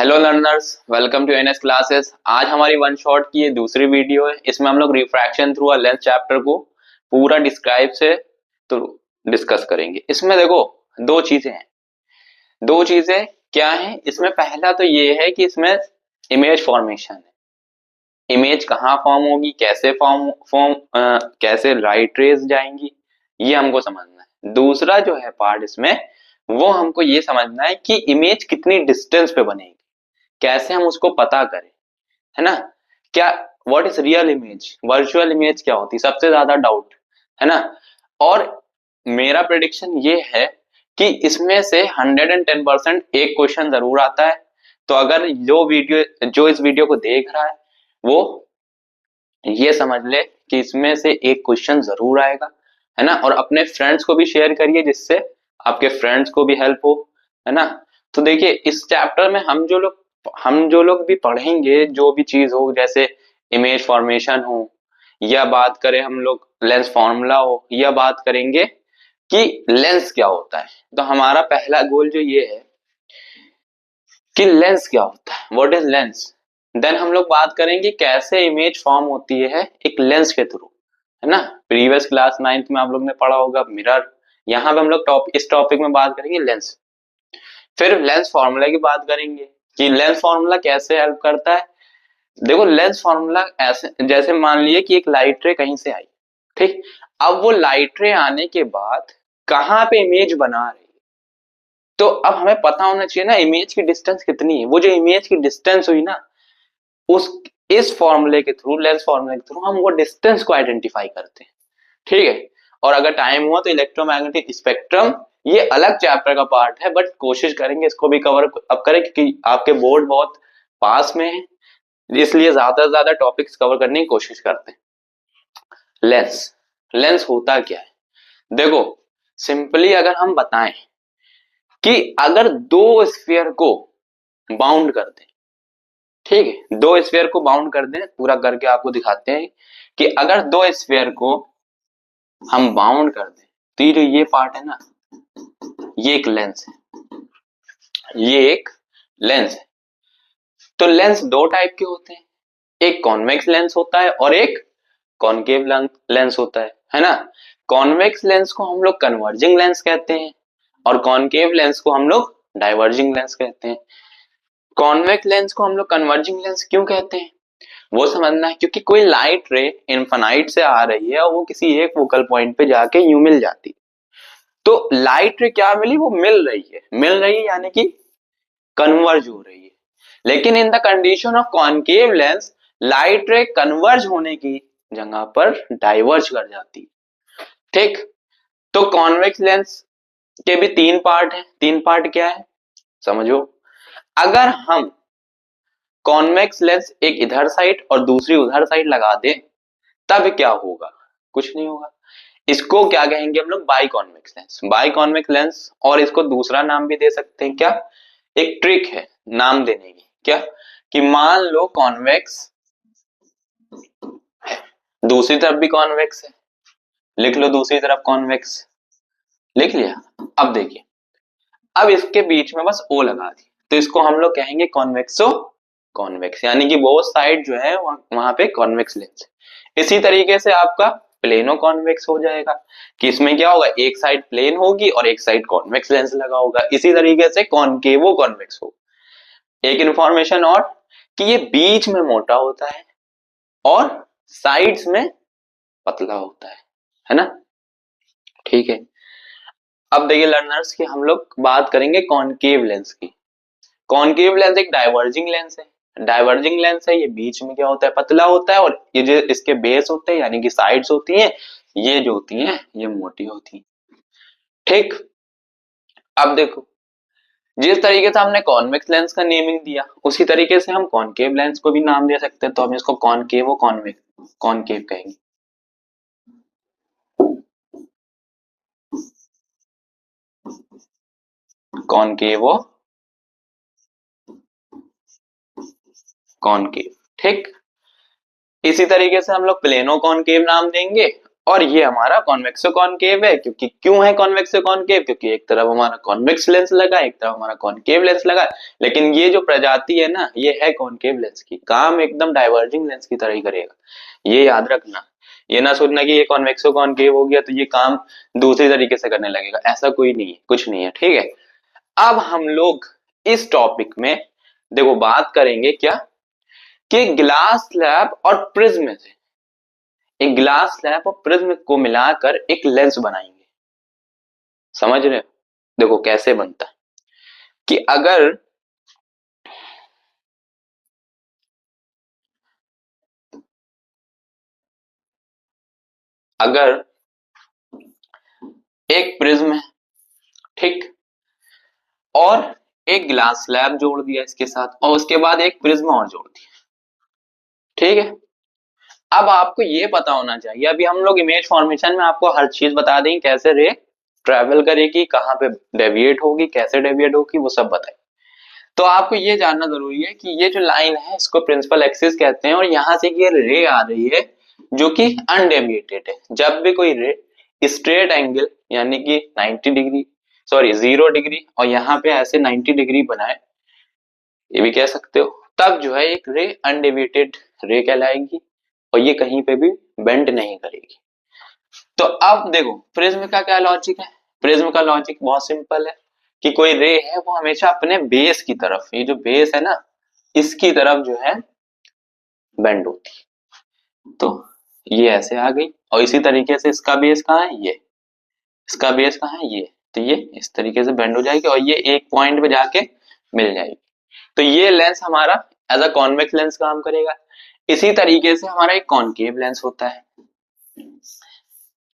Hello learners, welcome to NS classes. आज हमारी one shot की ये दूसरी वीडियो है। इसमें हम लोग refraction through a lens chapter को पूरा डिस्क्राइब से तो डिस्कस करेंगे। इसमें देखो दो चीजें हैं। दो चीजें क्या है इसमें? पहला तो ये है कि इसमें इमेज फॉर्मेशन है। इमेज कहाँ फॉर्म होगी, कैसे कैसे लाइट रेज जाएंगी, ये हमको समझना है। दूसरा जो है पार्ट इसमें, वो हमको ये समझना है कि इमेज कितनी डिस्टेंस पे बनेगी, कैसे हम उसको पता करें, है ना। क्या what is real image, virtual image क्या होती है, सबसे ज्यादा डाउट, है ना। और मेरा प्रेडिक्शन ये है कि इसमें से 110% एक क्वेश्चन जरूर आता है। तो अगर जो इस वीडियो को देख रहा है वो ये समझ ले कि इसमें से एक क्वेश्चन जरूर आएगा, है ना। और अपने फ्रेंड्स को भी शेयर करिए जिससे आपके फ्रेंड्स को भी हेल्प हो, है ना। तो देखिए इस चैप्टर में हम जो लोग भी पढ़ेंगे, जो भी चीज हो, जैसे इमेज फॉर्मेशन हो या बात करें हम लोग लेंस फॉर्मूला हो या बात करेंगे कि लेंस क्या होता है। तो हमारा पहला गोल जो ये है कि लेंस क्या होता है, व्हाट इज लेंस। देन हम लोग बात करेंगे कैसे इमेज फॉर्म होती है एक लेंस के थ्रू, है ना। प्रीवियस क्लास 9th में आप लोग ने पढ़ा होगा मिरर। यहाँ पे हम लोग इस टॉपिक में बात करेंगे लेंस। फिर लेंस फॉर्मूला की बात करेंगे कि लेंस फॉर्मूला कैसे हेल्प करता है। देखो लेंस फॉर्मूला ऐसे, जैसे मान लिए कि एक लाइट रे कहीं से आई, ठीक। अब वो लाइट रे आने के बाद कहाँ पे इमेज बना रही है, तो अब हमें पता होना चाहिए ना इमेज की डिस्टेंस कितनी है। वो जो इमेज की डिस्टेंस हुई ना, उस इस फॉर्मूले के थ्रू, लेंस फॉर्मूले के थ्रू हम वो डिस्टेंस को आइडेंटिफाई करते हैं, ठीक है। और अगर टाइम हुआ तो इलेक्ट्रोमैग्नेटिक स्पेक्ट्रम, ये अलग चैप्टर का पार्ट है, बट कोशिश करेंगे इसको भी कवर अब करें क्योंकि आपके बोर्ड बहुत पास में है, इसलिए ज्यादा से ज्यादा टॉपिक्स कवर करने की कोशिश करते हैं। लेंस, लेंस होता क्या है? देखो सिंपली अगर हम बताएं कि अगर दो स्फीयर को बाउंड कर दें, ठीक है, दो स्फीयर को बाउंड कर दें, पूरा करके आपको दिखाते हैं कि अगर दो स्फीयर को हम बाउंड कर दें तो ये जो ये पार्ट है ना, ये एक लेंस है, ये एक लेंस है। तो लेंस दो टाइप के होते हैं, एक कॉन्वेक्स लेंस होता है और एक कॉनकेव लेंस होता है ना। कॉन्वेक्स लेंस को हम लोग कन्वर्जिंग लेंस कहते हैं और कॉनकेव लेंस को हम लोग डाइवर्जिंग लेंस कहते हैं। कॉन्वेक्स लेंस को हम लोग कन्वर्जिंग लेंस क्यों कहते हैं वो समझना है, क्योंकि कोई लाइट रे इनफाइनाइट से आ रही है और वो किसी एक फोकल पॉइंट पे जाके यूं मिल जाती है। तो लाइट रे क्या मिली, वो मिल रही है यानी कि कन्वर्ज हो रही है। लेकिन in the condition of concave lens, light रे कन्वर्ज होने की जगह पर डाइवर्ज कर जाती है, ठीक। तो कॉन्वेक्स लेंस के भी तीन पार्ट है। तीन पार्ट क्या है समझो। अगर हम कॉन्वेक्स लेंस एक इधर साइड और दूसरी उधर साइड लगा दें तब क्या होगा, कुछ नहीं होगा। इसको क्या कहेंगे हम लोग, by convex lens. By convex lens, और इसको दूसरा नाम भी दे सकते हैं क्या, एक ट्रिक है नाम देने की, क्या कि मान लो कॉन्वेक्स, दूसरी तरफ भी कॉन्वेक्स है, लिख लो दूसरी तरफ कॉन्वेक्स, लिख लिया। अब देखिए, अब इसके बीच में बस ओ लगा दी तो इसको हम लोग कहेंगे कॉन्वेक्सो कॉन्वेक्स, यानी कि वो साइड जो है वहां पे कॉन्वेक्स लेंस। इसी तरीके से आपका प्लेनो कॉन्वेक्स हो जाएगा कि इसमें क्या होगा, एक साइड प्लेन होगी और एक साइड कॉन्वेक्स लेंस लगा होगा। इसी तरीके से कॉनकेवो कॉन्वेक्स हो। एक इंफॉर्मेशन और कि ये बीच में मोटा होता है और साइड्स में पतला होता है ना, ठीक है। अब देखिए लर्नर्स की हम लोग बात करेंगे कॉनकेव लेंस की। कॉनकेव लेंस एक डाइवर्जिंग लेंस है। डाइवर्जिंग लेंस है, ये बीच में क्या होता है, पतला होता है, और ये जो इसके बेस होते हैं यानी कि साइड्स होती हैं, ये जो होती हैं ये मोटी होती हैं, ठीक। अब देखो जिस तरीके से हमने कॉन्वेक्स लेंस का नेमिंग दिया उसी तरीके से हम कॉनकेव लेंस को भी नाम दे सकते हैं। तो हम इसको कॉनकेव कॉन्वेक्स कॉनकेव कहेंगे। कॉनकेव कॉनकेव, ठीक। इसी तरीके से हम लोग प्लेनो कॉनकेव नाम देंगे और ये हमारा कॉन्वेक्सो कॉनकेव है। क्योंकि क्यों है कॉन्वेक्सो कॉनकेव? क्योंकि एक तरफ हमारा कॉन्वेक्स लेंस लगा है, एक तरफ हमारा कॉनकेव लेंस लगा है। लेकिन ये जो प्रजाति है ना, ये है कॉनकेव लेंस की, काम एकदम डाइवर्जिंग लेंस की तरह ही करेगा, ये याद रखना। ये ना सोचना कि ये कॉन्वेक्सो कॉनकेव हो गया तो ये काम दूसरी तरीके से करने लगेगा, ऐसा कोई नहीं है, कुछ नहीं है, ठीक है। अब हम लोग इस टॉपिक में देखो बात करेंगे क्या, कि ग्लास स्लैब और प्रिज्म से, एक ग्लास स्लैब और प्रिज्म को मिलाकर एक लेंस बनाएंगे। समझ रहे हो? देखो कैसे बनता है कि अगर एक प्रिज्म है, ठीक, और एक ग्लास स्लैब जोड़ दिया इसके साथ, और उसके बाद एक प्रिज्म और जोड़ दिया, ठीक है। अब आपको ये पता होना चाहिए, अभी हम लोग इमेज फॉर्मेशन में आपको हर चीज बता देंगे, कैसे रे ट्रेवल करेगी, कहाँ पे डेविएट होगी, कैसे डेविएट होगी, वो सब बताएंगे। तो आपको ये जानना जरूरी है कि ये जो लाइन है इसको प्रिंसिपल एक्सिस कहते हैं, और यहां से ये रे आ रही है जो कि अनडेविएटेड है। जब भी कोई रे स्ट्रेट एंगल यानी कि 90 डिग्री, सॉरी 0 डिग्री, और यहाँ पे ऐसे 90 डिग्री बनाए, ये भी कह सकते हो, तब जो है एक रे अनडेविएटेड रे कहलाएगी, और ये कहीं पे भी बेंड नहीं करेगी। तो अब देखो प्रिज्म का क्या लॉजिक है। प्रिज्म का लॉजिक बहुत सिंपल है कि कोई रे है वो हमेशा अपने बेस की तरफ, ये जो बेस है ना, इसकी तरफ जो है बेंड होती है। तो ये ऐसे आ गई, और इसी तरीके से इसका बेस कहाँ है, ये, इसका बेस कहाँ है, ये, तो ये इस तरीके से बेंड हो जाएगी और ये एक पॉइंट पे जाके मिल जाएगी। तो ये लेंस हमारा एज अ कॉन्वेक्स लेंस काम करेगा। इसी तरीके से हमारा एक कॉनकेव लेंस होता है,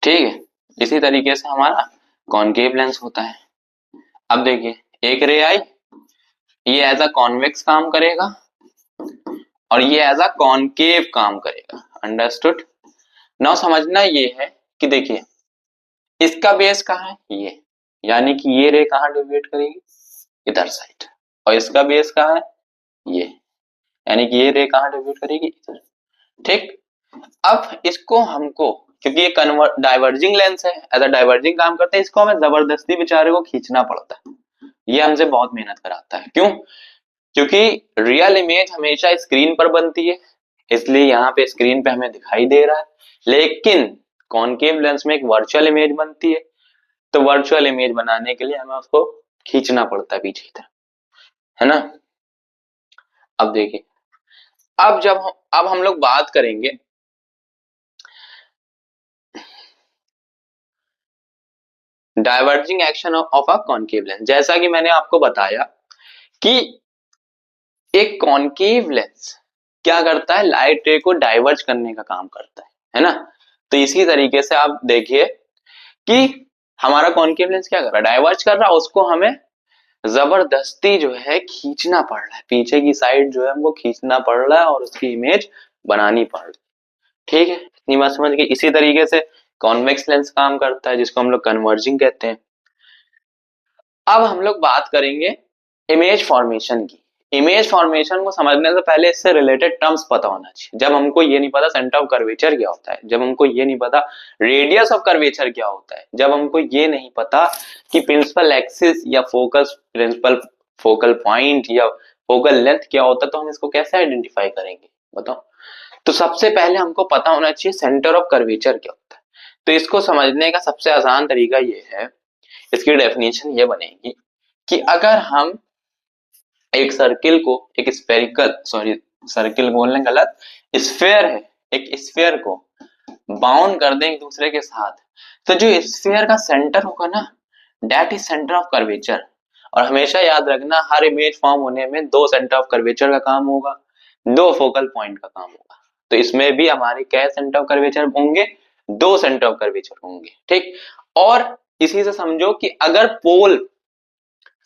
ठीक है, इसी तरीके से हमारा कॉनकेव लेंस होता है। अब देखिए एक रे आई, ये एज अ कॉन्वेक्स काम करेगा और ये एज अ कॉनकेव काम करेगा। अंडरस्टूड? नाउ समझना ये है कि देखिए इसका बेस कहाँ है, ये, यानी कि ये रे कहाँ डेविएट करेगी, इधर साइड, और इसका बेस कहाँ है, ये, यानी कि ये रे कहाँ डेविएट करेगी, इधर, ठीक। अब इसको हमको, क्योंकि ये कन्वर्ट डाइवर्जिंग लेंस है, एज अ डाइवर्जिंग काम करते हैं, इसको हमें जबरदस्ती बेचारे को खींचना पड़ता है। ये हमसे बहुत मेहनत कराता है। क्यों? क्योंकि रियल इमेज हमेशा स्क्रीन पर बनती है, इसलिए यहाँ पे स्क्रीन पे हमें दिखाई दे रहा है, लेकिन कॉनकेव लेंस में एक वर्चुअल इमेज बनती है। तो वर्चुअल इमेज बनाने के लिए हमें उसको खींचना पड़ता है पीछे की तरफ, है ना। अब देखिए, अब हम लोग बात करेंगे diverging action of a concave lens. जैसा कि मैंने आपको बताया कि एक कॉनकेव लेंस क्या करता है, लाइट रे को डाइवर्ज करने का काम करता है ना। तो इसी तरीके से आप देखिए कि हमारा कॉनकेव लेंस क्या कर रहा है, डाइवर्ज कर रहा है, उसको हमें जबरदस्ती जो है खींचना पड़ रहा है, पीछे की साइड जो है हमको खींचना पड़ रहा है और उसकी इमेज बनानी पड़ रही है, ठीक है। इतनी बात समझ गए। इसी तरीके से कॉन्वेक्स लेंस काम करता है, जिसको हम लोग कन्वर्जिंग कहते हैं। अब हम लोग बात करेंगे इमेज फॉर्मेशन की। इमेज फॉर्मेशन को समझने से पहले इससे रिलेटेड टर्म्स पता होना चाहिए। जब हमको ये नहीं पता सेंटर ऑफ कर्वेचर क्या होता है, जब हमको ये नहीं पता रेडियस ऑफ कर्वेचर क्या होता है, जब हमको ये नहीं पता कि प्रिंसिपल एक्सिस या फोकस प्रिंसिपल फोकल पॉइंट या फोकल लेंथ क्या होता है, तो हम इसको कैसे आइडेंटिफाई करेंगे बताओ। तो सबसे पहले हमको पता होना चाहिए सेंटर ऑफ कर्वेचर क्या होता है। तो इसको समझने का सबसे आसान तरीका ये है, इसकी डेफिनेशन ये बनेगी कि अगर हम एक सर्किल को, एक स्फेरिकल, सॉरी सर्किल बोलने गलत, स्फेयर है, एक स्फेयर को बाउंड कर दें एक दूसरे के साथ, तो जो स्फेयर का सेंटर होगा ना, that is centre of curvature. और हमेशा याद रखना हर इमेज फॉर्म होने में दो सेंटर ऑफ कर्वेचर का काम होगा, दो फोकल पॉइंट का काम होगा। तो इसमें भी हमारे क्या सेंटर ऑफ कर्वेचर होंगे, दो सेंटर ऑफ कर्वेचर होंगे, ठीक। और इसी से समझो कि अगर पोल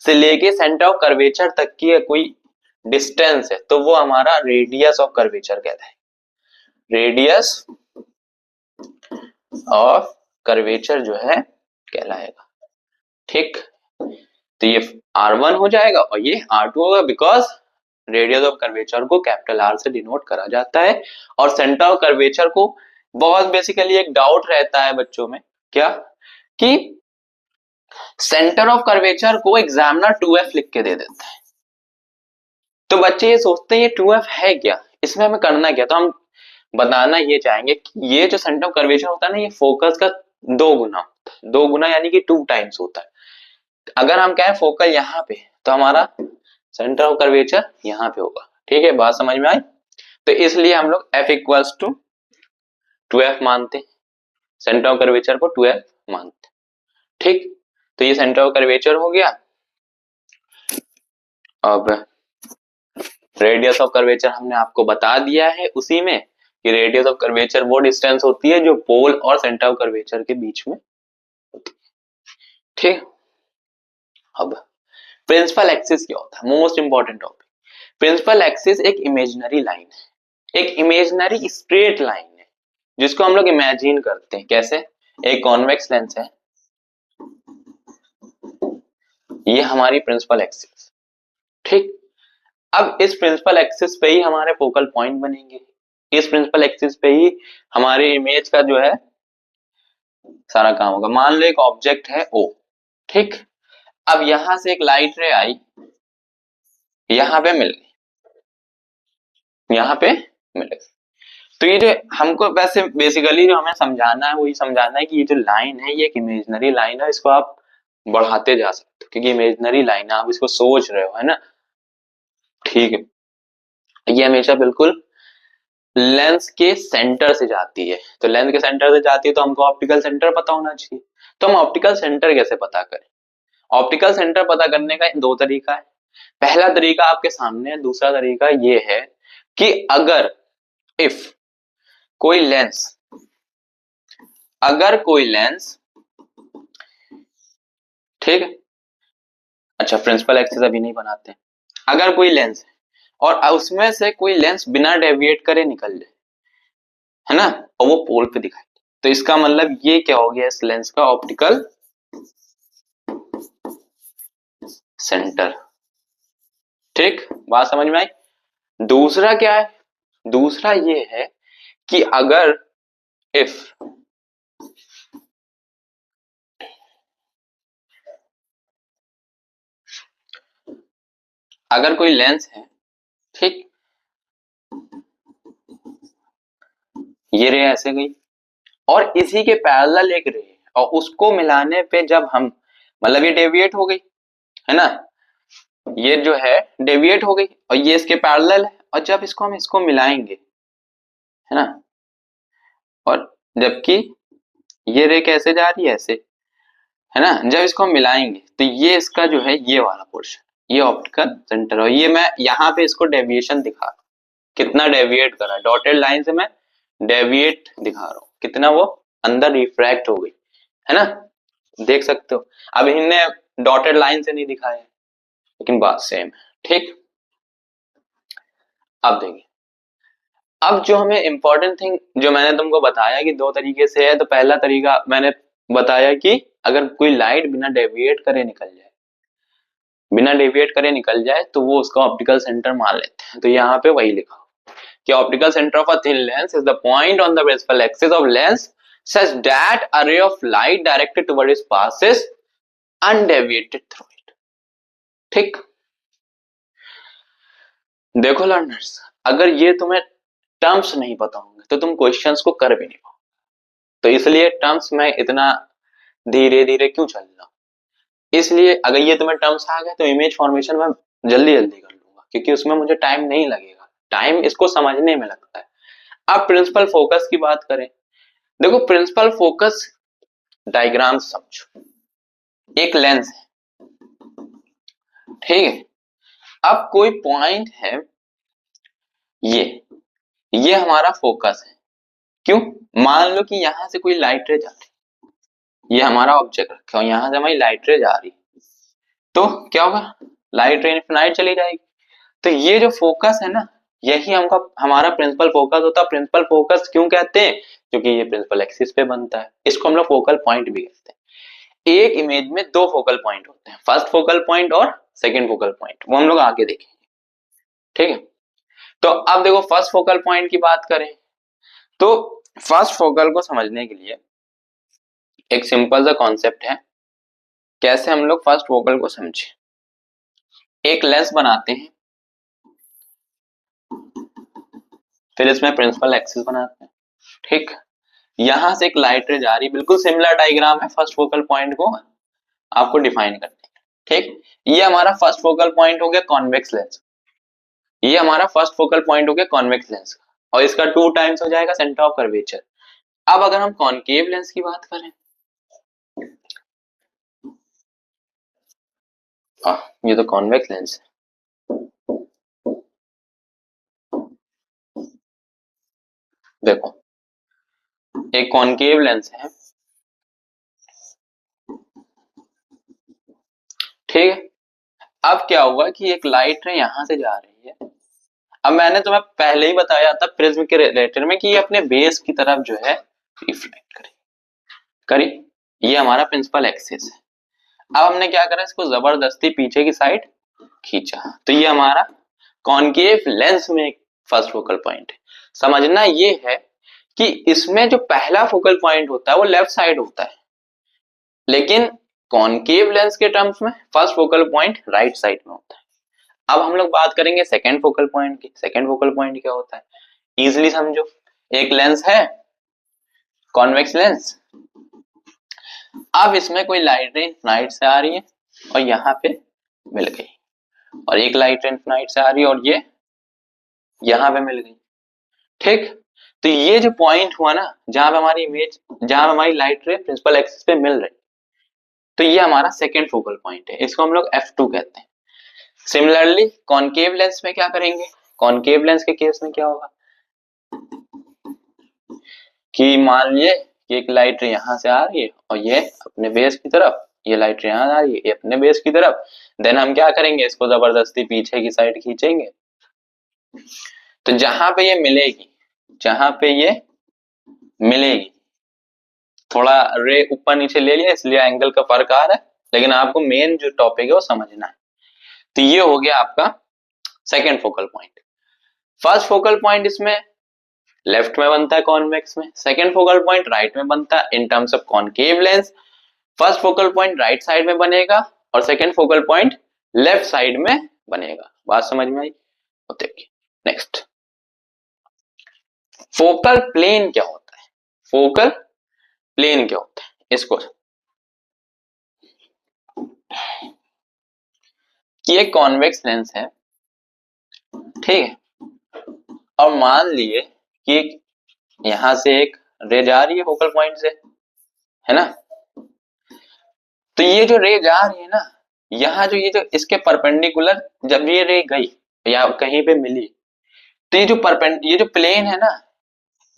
से लेके सेंटर ऑफ कर्वेचर तक की कोई डिस्टेंस है तो वो हमारा रेडियस ऑफ कर्वेचर कहता है, रेडियस ऑफ कर्वेचर जो है कहलाएगा, ठीक। तो ये R1 हो जाएगा और ये R2 होगा, बिकॉज रेडियस ऑफ कर्वेचर को कैपिटल R से डिनोट करा जाता है और सेंटर ऑफ कर्वेचर को बहुत बेसिकली एक डाउट रहता है बच्चों में, क्या कि सेंटर ऑफ कर्वेचर को एग्जामिनर 2f लिख के दे देता है, तो बच्चे ये सोचते हैं ये 2f है क्या, इसमें हमें करना क्या। तो हम बताना ये चाहेंगे कि ये जो सेंटर ऑफ कर्वेचर होता है ना, ये फोकस का 2 गुना होता है, 2 गुना यानी कि 2 टाइम्स होता है। अगर हम कहें फोकल यहाँ पे, तो हमारा सेंटर ऑफ कर्वेचर यहाँ पे होगा। ठीक है, बात समझ में आई। तो इसलिए हम लोग f इक्वल्स टू 2f मानते, सेंटर ऑफ कर्वेचर को 2f मानते। ठीक, तो ये सेंटर ऑफ कर्वेचर हो गया। अब रेडियस ऑफ कर्वेचर हमने आपको बता दिया है उसी में कि रेडियस ऑफ कर्वेचर वो डिस्टेंस होती है जो पोल और सेंटर ऑफ कर्वेचर के बीच में होती है। ठीक, अब प्रिंसिपल एक्सिस क्या होता है, most important topic. Principal axis एक इमेजिनरी लाइन है, एक इमेजिनरी स्ट्रेट लाइन है जिसको हम लोग इमेजिन करते हैं। कैसे, एक कॉन्वेक्स लेंस है, ये हमारी प्रिंसिपल एक्सिस। ठीक, अब इस प्रिंसिपल एक्सिस पे ही हमारे फोकल पॉइंट बनेंगे, इस प्रिंसिपल एक्सिस पे ही हमारे इमेज का जो है सारा काम होगा। मान लो एक ऑब्जेक्ट है O, ठीक, अब यहां से एक लाइट रे आई, यहां पे मिल गई, यहां पे मिल गई। तो ये जो हमको वैसे बेसिकली जो हमें समझाना है वही समझाना है कि ये जो लाइन है ये एक इमेजिनरी लाइन है, इसको आप बढ़ाते जा सकते हो क्योंकि इमेजिनरी लाइन है, आप इसको सोच रहे हो, है ना। ठीक है, ये हमेशा बिल्कुल लेंस के सेंटर से जाती है, तो लेंस के सेंटर से जाती है तो हमको ऑप्टिकल सेंटर पता होना चाहिए। तो हम ऑप्टिकल सेंटर कैसे पता करें, ऑप्टिकल सेंटर पता करने का 2 तरीका है। पहला तरीका आपके सामने है, दूसरा तरीका ये है कि अगर इफ कोई लेंस, अगर कोई लेंस, ठीक है, अच्छा प्रिंसिपल एक्सिस अभी नहीं बनाते, अगर कोई लेंस है और उसमें से कोई लेंस बिना डेविएट करे निकल जाए, है ना, और वो पोल पे दिखाई, तो इसका मतलब ये क्या हो गया, इस लेंस का ऑप्टिकल सेंटर। ठीक, बात समझ में आई। दूसरा क्या है, दूसरा ये है कि अगर इफ अगर कोई लेंस है, ठीक, ये रे ऐसे गई और इसी के पैरेलल एक रे और उसको मिलाने पे जब हम, मतलब ये डेविएट हो गई, है ना, ये जो है डेविएट हो गई और ये इसके पैरेलल है, और जब इसको हम इसको मिलाएंगे, है ना, और जबकि ये रे कैसे जा रही है ऐसे, है ना, जब इसको हम मिलाएंगे तो ये इसका जो है ये वाला पोर्शन, ये ऑप्टिकल सेंटर, और ये मैं यहाँ पे इसको डेविएशन दिखा रहा हूँ, कितना डेविएट करा, डॉटेड लाइन से मैं डेविएट दिखा रहा हूँ, कितना वो अंदर रिफ्रैक्ट हो गई, है ना, देख सकते हो। अब इनने डॉटेड लाइन से नहीं दिखाया लेकिन बात सेम है। ठीक, अब देखिए, अब जो हमें इंपॉर्टेंट थिंग जो मैंने तुमको बताया कि 2 तरीके से है, तो पहला तरीका मैंने बताया कि अगर कोई लाइट बिना डेविएट करे निकल जाए, बिना डेविएट करे निकल जाए तो वो उसका ऑप्टिकल सेंटर मान लेते हैं। तो यहाँ पे वही लिखा कि optical centre of a thin lens is the point on the principal axis of lens such that a ray of light directed toward it passes undeviated through it। ठीक, देखो लर्नर्स, अगर ये तुम्हें टर्म्स नहीं पता होंगे तो तुम क्वेश्चंस को कर भी नहीं पाओ, तो इसलिए टर्म्स में इतना धीरे धीरे क्यों चल रहा हूं, इसलिए अगर ये तुम्हें टर्म्स आ गए तो इमेज फॉर्मेशन में जल्दी जल्दी कर लूंगा क्योंकि उसमें मुझे टाइम नहीं लगेगा, टाइम इसको समझने में लगता है। अब प्रिंसिपल फोकस की बात करें, देखो प्रिंसिपल फोकस डायग्राम समझो, एक लेंस है, ठीक है, अब कोई पॉइंट है, ये हमारा फोकस है, क्यों, मान लो कि यहां से कोई लाइट रे जा रही, ये हमारा ऑब्जेक्ट रखा है, यहां से हमारी लाइट रे जा रही, तो क्या होगा, लाइट रे इनफिनाइट चली जाएगी। तो ये जो फोकस है ना, यही हमका हमारा प्रिंसिपल फोकस होता है। प्रिंसिपल फोकस क्यों कहते हैं, क्योंकि ये प्रिंसिपल एक्सिस पे बनता है, इसको हम लोग फोकल पॉइंट भी कहते हैं। एक इमेज में 2 फोकल पॉइंट होते हैं, फर्स्ट फोकल पॉइंट और सेकंड फोकल पॉइंट, वो हम लोग आगे देखेंगे। ठीक है, तो अब देखो फर्स्ट फोकल पॉइंट की बात करें तो फर्स्ट फोकल को समझने के लिए एक सिंपल सा कॉन्सेप्ट है, कैसे हम लोग फर्स्ट फोकल को समझे। एक लेंस बनाते हैं, फिर इसमें प्रिंसिपल एक्सिस बनाते हैं, ठीक। यहां से एक लाइट रे जा रही, बिल्कुल सिमिलर डायग्राम है फर्स्ट फोकल पॉइंट को आपको डिफाइन करने का, ठीक। ये हमारा फर्स्ट फोकल पॉइंट हो गया कॉन्वेक्स लेंस, ये हमारा फर्स्ट फोकल पॉइंट हो गया कॉन्वेक्स लेंस का, और इसका 2 टाइम्स हो जाएगा सेंटर ऑफ कर्वेचर। अब अगर हम कॉनकेव लेंस की बात करें, ये तो कॉन्वेक्स लेंस है, देखो एक कॉनकेव लेंस है, ठीक है। अब क्या हुआ कि एक लाइट रे यहां से जा रही है। अब मैंने तुम्हें पहले ही बताया था प्रिज्म के रिलेटेड में कि ये अपने बेस की तरफ जो है रिफ्लेक्ट करी, ये हमारा प्रिंसिपल एक्सिस है। अब हमने क्या करा, इसको जबरदस्ती पीछे की साइड खींचा, तो ये हमारा कॉनकेव लेंस में एक फर्स्ट फोकल पॉइंट है। समझना ये है कि इसमें जो पहला फोकल पॉइंट होता है वो लेफ्ट साइड होता है, लेकिन कॉनकेव लेंस के टर्म्स में first focal point right side में होता है। अब हम लोग बात करेंगे सेकेंड फोकल पॉइंट की। सेकेंड फोकल पॉइंट क्या होता है, इजिली समझो। एक लेंस है कॉन्वेक्स लेंस, अब इसमें कोई लाइट रे इनफिनाइट से आ रही है और यहाँ पे मिल गई, और एक लाइट रे इनफिनाइट से आ रही है और ये यहाँ पे मिल गई, ठीक। तो ये जो पॉइंट हुआ ना, जहां पे हमारी इमेज, जहां पे हमारी लाइट रे प्रिंसिपल एक्सिस पे मिल रही, तो ये हमारा सेकेंड फोकल पॉइंट है, इसको हम लोग F2 कहते हैं। सिमिलरली कॉनकेव लेंस में क्या करेंगे, कॉनकेव लेंस के केस में क्या होगा कि मान लीजिए कि एक लाइट रे यहां से आ रही है और ये अपने बेस की तरफ, ये लाइट रे यहां आ रही है, ये अपने बेस की तरफ। देन हम क्या करेंगे, इसको जबरदस्ती पीछे की साइड खींचेंगे, तो जहां पे ये मिलेगी, जहां पे ये मिलेगी, थोड़ा रे ऊपर नीचे ले लिया इसलिए एंगल का फर्क आ रहा है, लेकिन आपको मेन जो टॉपिक है वो समझना है। तो ये हो गया आपका second focal point. First focal point इसमें लेफ्ट में बनता है कॉन्वेक्स में, सेकेंड फोकल पॉइंट राइट में बनता है in terms of concave lens. First focal point right side में बनेगा और second focal point left side में बनेगा। बात समझ में आई? देखिए नेक्स्ट, फोकल प्लेन क्या होता है, फोकल प्लेन क्या होता है इसको, कि एक कॉन्वेक्स लेंस है, ठीक है, और मान लिए कि यहां से एक रे जा रही है फोकल पॉइंट से, है ना। तो ये जो रे जा रही है ना, यहाँ जो ये जो इसके परपेंडिकुलर जब ये रे गई या कहीं पे मिली, तो ये जो प्लेन है ना,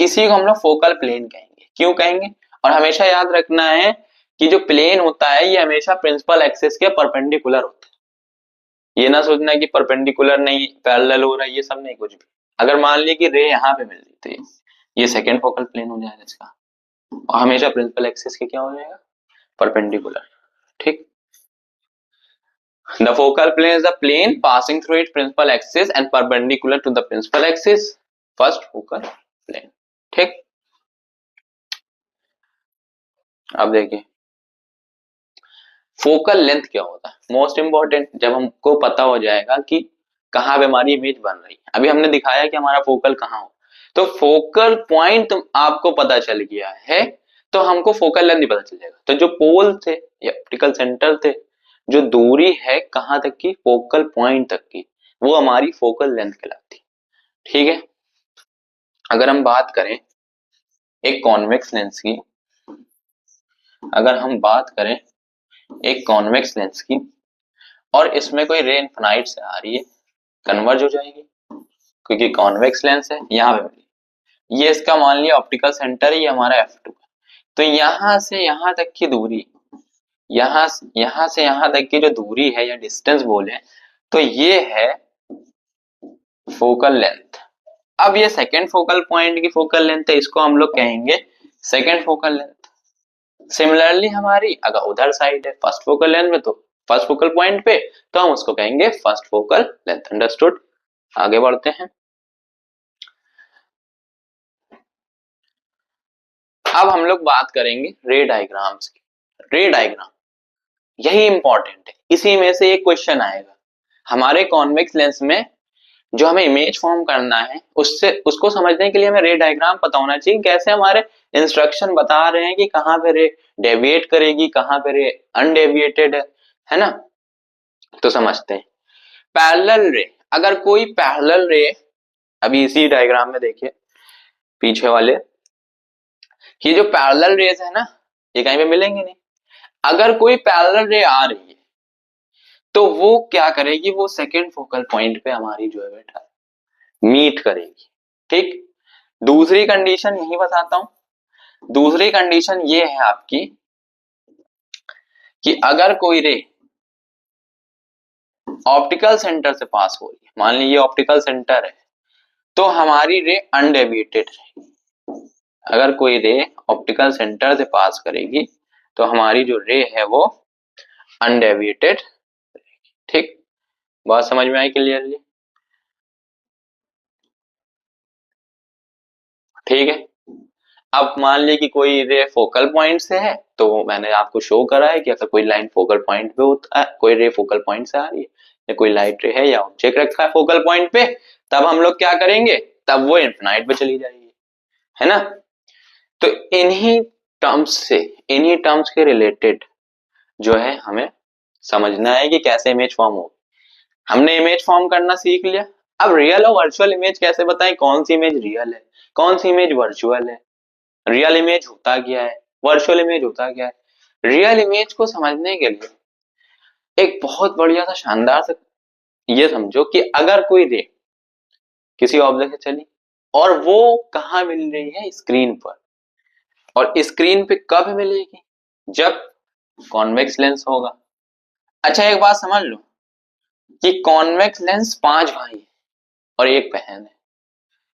इसी को हम लोग फोकल प्लेन कहेंगे। क्यों कहेंगे, और हमेशा याद रखना है कि जो प्लेन होता है ये हमेशा प्रिंसिपल एक्सिस के परपेंडिकुलर होता है। ये ना सोचना कि परपेंडिकुलर नहीं पैरेलल हो रहा है, ये सब नहीं कुछ भी। अगर मान ली कि रे यहाँ पे मिल रही, तो ये सेकेंड फोकल प्लेन हो जाएगा इसका, और हमेशा प्रिंसिपल एक्सिस के क्या हो जाएगा, परपेंडिकुलर, ठीक। The focal plane is the plane passing through its principal axis and perpendicular to the principal axis. First focal plane, ठीक। अब देखिए फोकल लेंथ क्या होता है, मोस्ट इंपॉर्टेंट। जब हमको पता हो जाएगा कि कहाँ पे हमारी इमेज बन रही है, अभी हमने दिखाया कि हमारा फोकल कहाँ हो, तो फोकल पॉइंट आपको पता चल गया है, तो हमको फोकल लेंथ भी पता चल जाएगा। तो जो पोल थे या ऑप्टिकल सेंटर थे, जो दूरी है कहां तक की, फोकल पॉइंट तक की, वो हमारी फोकल लेंथ कहलाती, ठीक है। अगर हम बात करें एक कॉन्वेक्स लेंस की, अगर हम बात करें एक कॉन्वेक्स लेंस की, और इसमें कोई रे इनफिनाइट से आ रही है, कन्वर्ज हो जाएगी, क्योंकि कॉन्वेक्स लेंस है। यहाँ पे ये इसका मान लिया ऑप्टिकल सेंटर है, ये हमारा F2 है। तो यहां से यहां तक की दूरी, यहां से यहां तक की जो दूरी है या डिस्टेंस बोले, तो ये है फोकल लेंथ। अब ये सेकेंड फोकल पॉइंट की फोकल लेंथ है, इसको हम लोग कहेंगे सेकेंड फोकल लेंथ। सिमिलरली हमारी अगर उधर साइड है फर्स्ट फोकल लेंथ में, तो फर्स्ट फोकल पॉइंट पे, तो हम उसको कहेंगे फर्स्ट फोकल लेंथ। अंडरस्टूड? आगे बढ़ते हैं। अब हम लोग बात करेंगे रे डायग्राम्स की। रे डायग्राम यही इंपॉर्टेंट है, इसी में से एक क्वेश्चन आएगा हमारे कॉन्वेक्स लेंस में। जो हमें इमेज फॉर्म करना है उससे उसको समझने के लिए हमें रे डायग्राम पता होना चाहिए। कैसे हमारे इंस्ट्रक्शन बता रहे हैं कि कहाँ पे रे डेविएट करेगी, कहाँ पे रे अनडेविएटेड है ना। तो समझते हैं पैरेलल रे। अगर कोई पैरेलल रे, अभी इसी डायग्राम में देखिए पीछे वाले, ये जो पैरेलल रेज है ना ये कहीं पे मिलेंगे नहीं। अगर कोई पैरेलल रे आ रही है तो वो क्या करेगी, वो सेकेंड फोकल पॉइंट पे हमारी जो है बेटा मीट करेगी। ठीक, दूसरी कंडीशन यही बताता हूं। दूसरी कंडीशन ये है आपकी कि अगर कोई रे ऑप्टिकल सेंटर से पास हो रही है, मान लीजिए ऑप्टिकल सेंटर है, तो हमारी रे अनडेविएटेड रहेगी। अगर कोई रे ऑप्टिकल सेंटर से पास करेगी तो हमारी जो रे है वो अनडेविएटेड रहेगी। ठीक, बात समझ में आई क्लियरली? ठीक है। अब मान लीजिए कि कोई रे फोकल पॉइंट से है, तो मैंने आपको शो करा है कि अगर कोई लाइन फोकल पॉइंट पे होता है, कोई रे फोकल पॉइंट से आ रही है या कोई लाइट रे है या ऑब्जेक्ट रखा है फोकल पॉइंट पे, तब हम लोग क्या करेंगे, तब वो इन्फिनाइट पे चली जाएगी, है ना। तो इन्हीं टर्म्स से, इन्हीं टर्म्स के रिलेटेड जो है हमें समझना है कि कैसे इमेज फॉर्म हो। हमने इमेज फॉर्म करना सीख लिया। अब रियल और वर्चुअल इमेज कैसे बताएं, कौन सी इमेज रियल है कौन सी इमेज वर्चुअल है, रियल इमेज होता क्या है, वर्चुअल इमेज होता क्या है। रियल इमेज को समझने के लिए एक बहुत बढ़िया सा शानदार सा ये समझो कि अगर कोई रे किसी ऑब्जेक्ट से चली और वो कहां मिल रही है, स्क्रीन पर, और स्क्रीन पे कब मिलेगी, जब कॉन्वेक्स लेंस होगा। अच्छा एक बात समझ लो कि कॉन्वेक्स लेंस 5 भाई है और एक बहन है।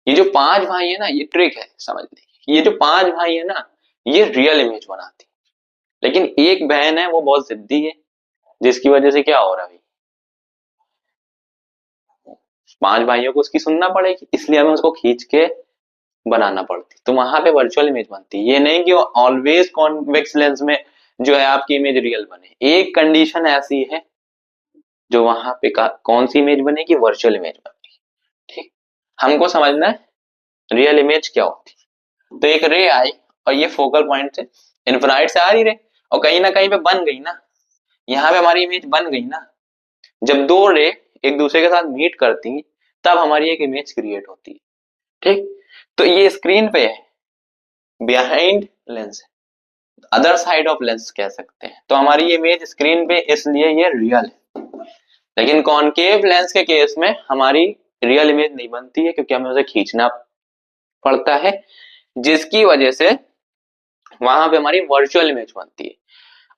ये जो 5 भाई है ना, ये ट्रिक है समझने की। ये जो 5 भाई है ना ये रियल इमेज बनाती है, लेकिन एक बहन है वो बहुत जिद्दी है, जिसकी वजह से क्या हो रहा है, 5 भाइयों को उसकी सुनना पड़ेगी, इसलिए हमें उसको खींच के बनाना पड़ती। तो वहां पे वर्चुअल इमेज बनती है। ये नहीं कि ऑलवेज कॉन्वेक्स लेंस में जो है आपकी इमेज रियल बने। एक कंडीशन ऐसी है जो वहां पे कौन सी इमेज बनेगी, वर्चुअल इमेज बनेगी। ठीक, हमको समझना है रियल इमेज क्या होती है। तो एक रे आई और ये फोकल पॉइंट से इन्फिनाइट से आ रही रे, और कहीं ना कहीं पे बन गई ना, यहाँ पे हमारी इमेज बन गई ना। जब दो रे एक दूसरे के साथ मीट करती तब हमारी एक इमेज क्रिएट होती है। ठीक, तो ये स्क्रीन पे है, बिहाइंड लेंस है, अदर साइड ऑफ लेंस कह सकते हैं। तो हमारी इमेज स्क्रीन पे इसलिए ये रियल है। लेकिन कॉनकेव लेंस के केस में हमारी रियल इमेज नहीं बनती है, क्योंकि हमें उसे खींचना पड़ता है, जिसकी वजह से वहां पे हमारी वर्चुअल इमेज बनती है।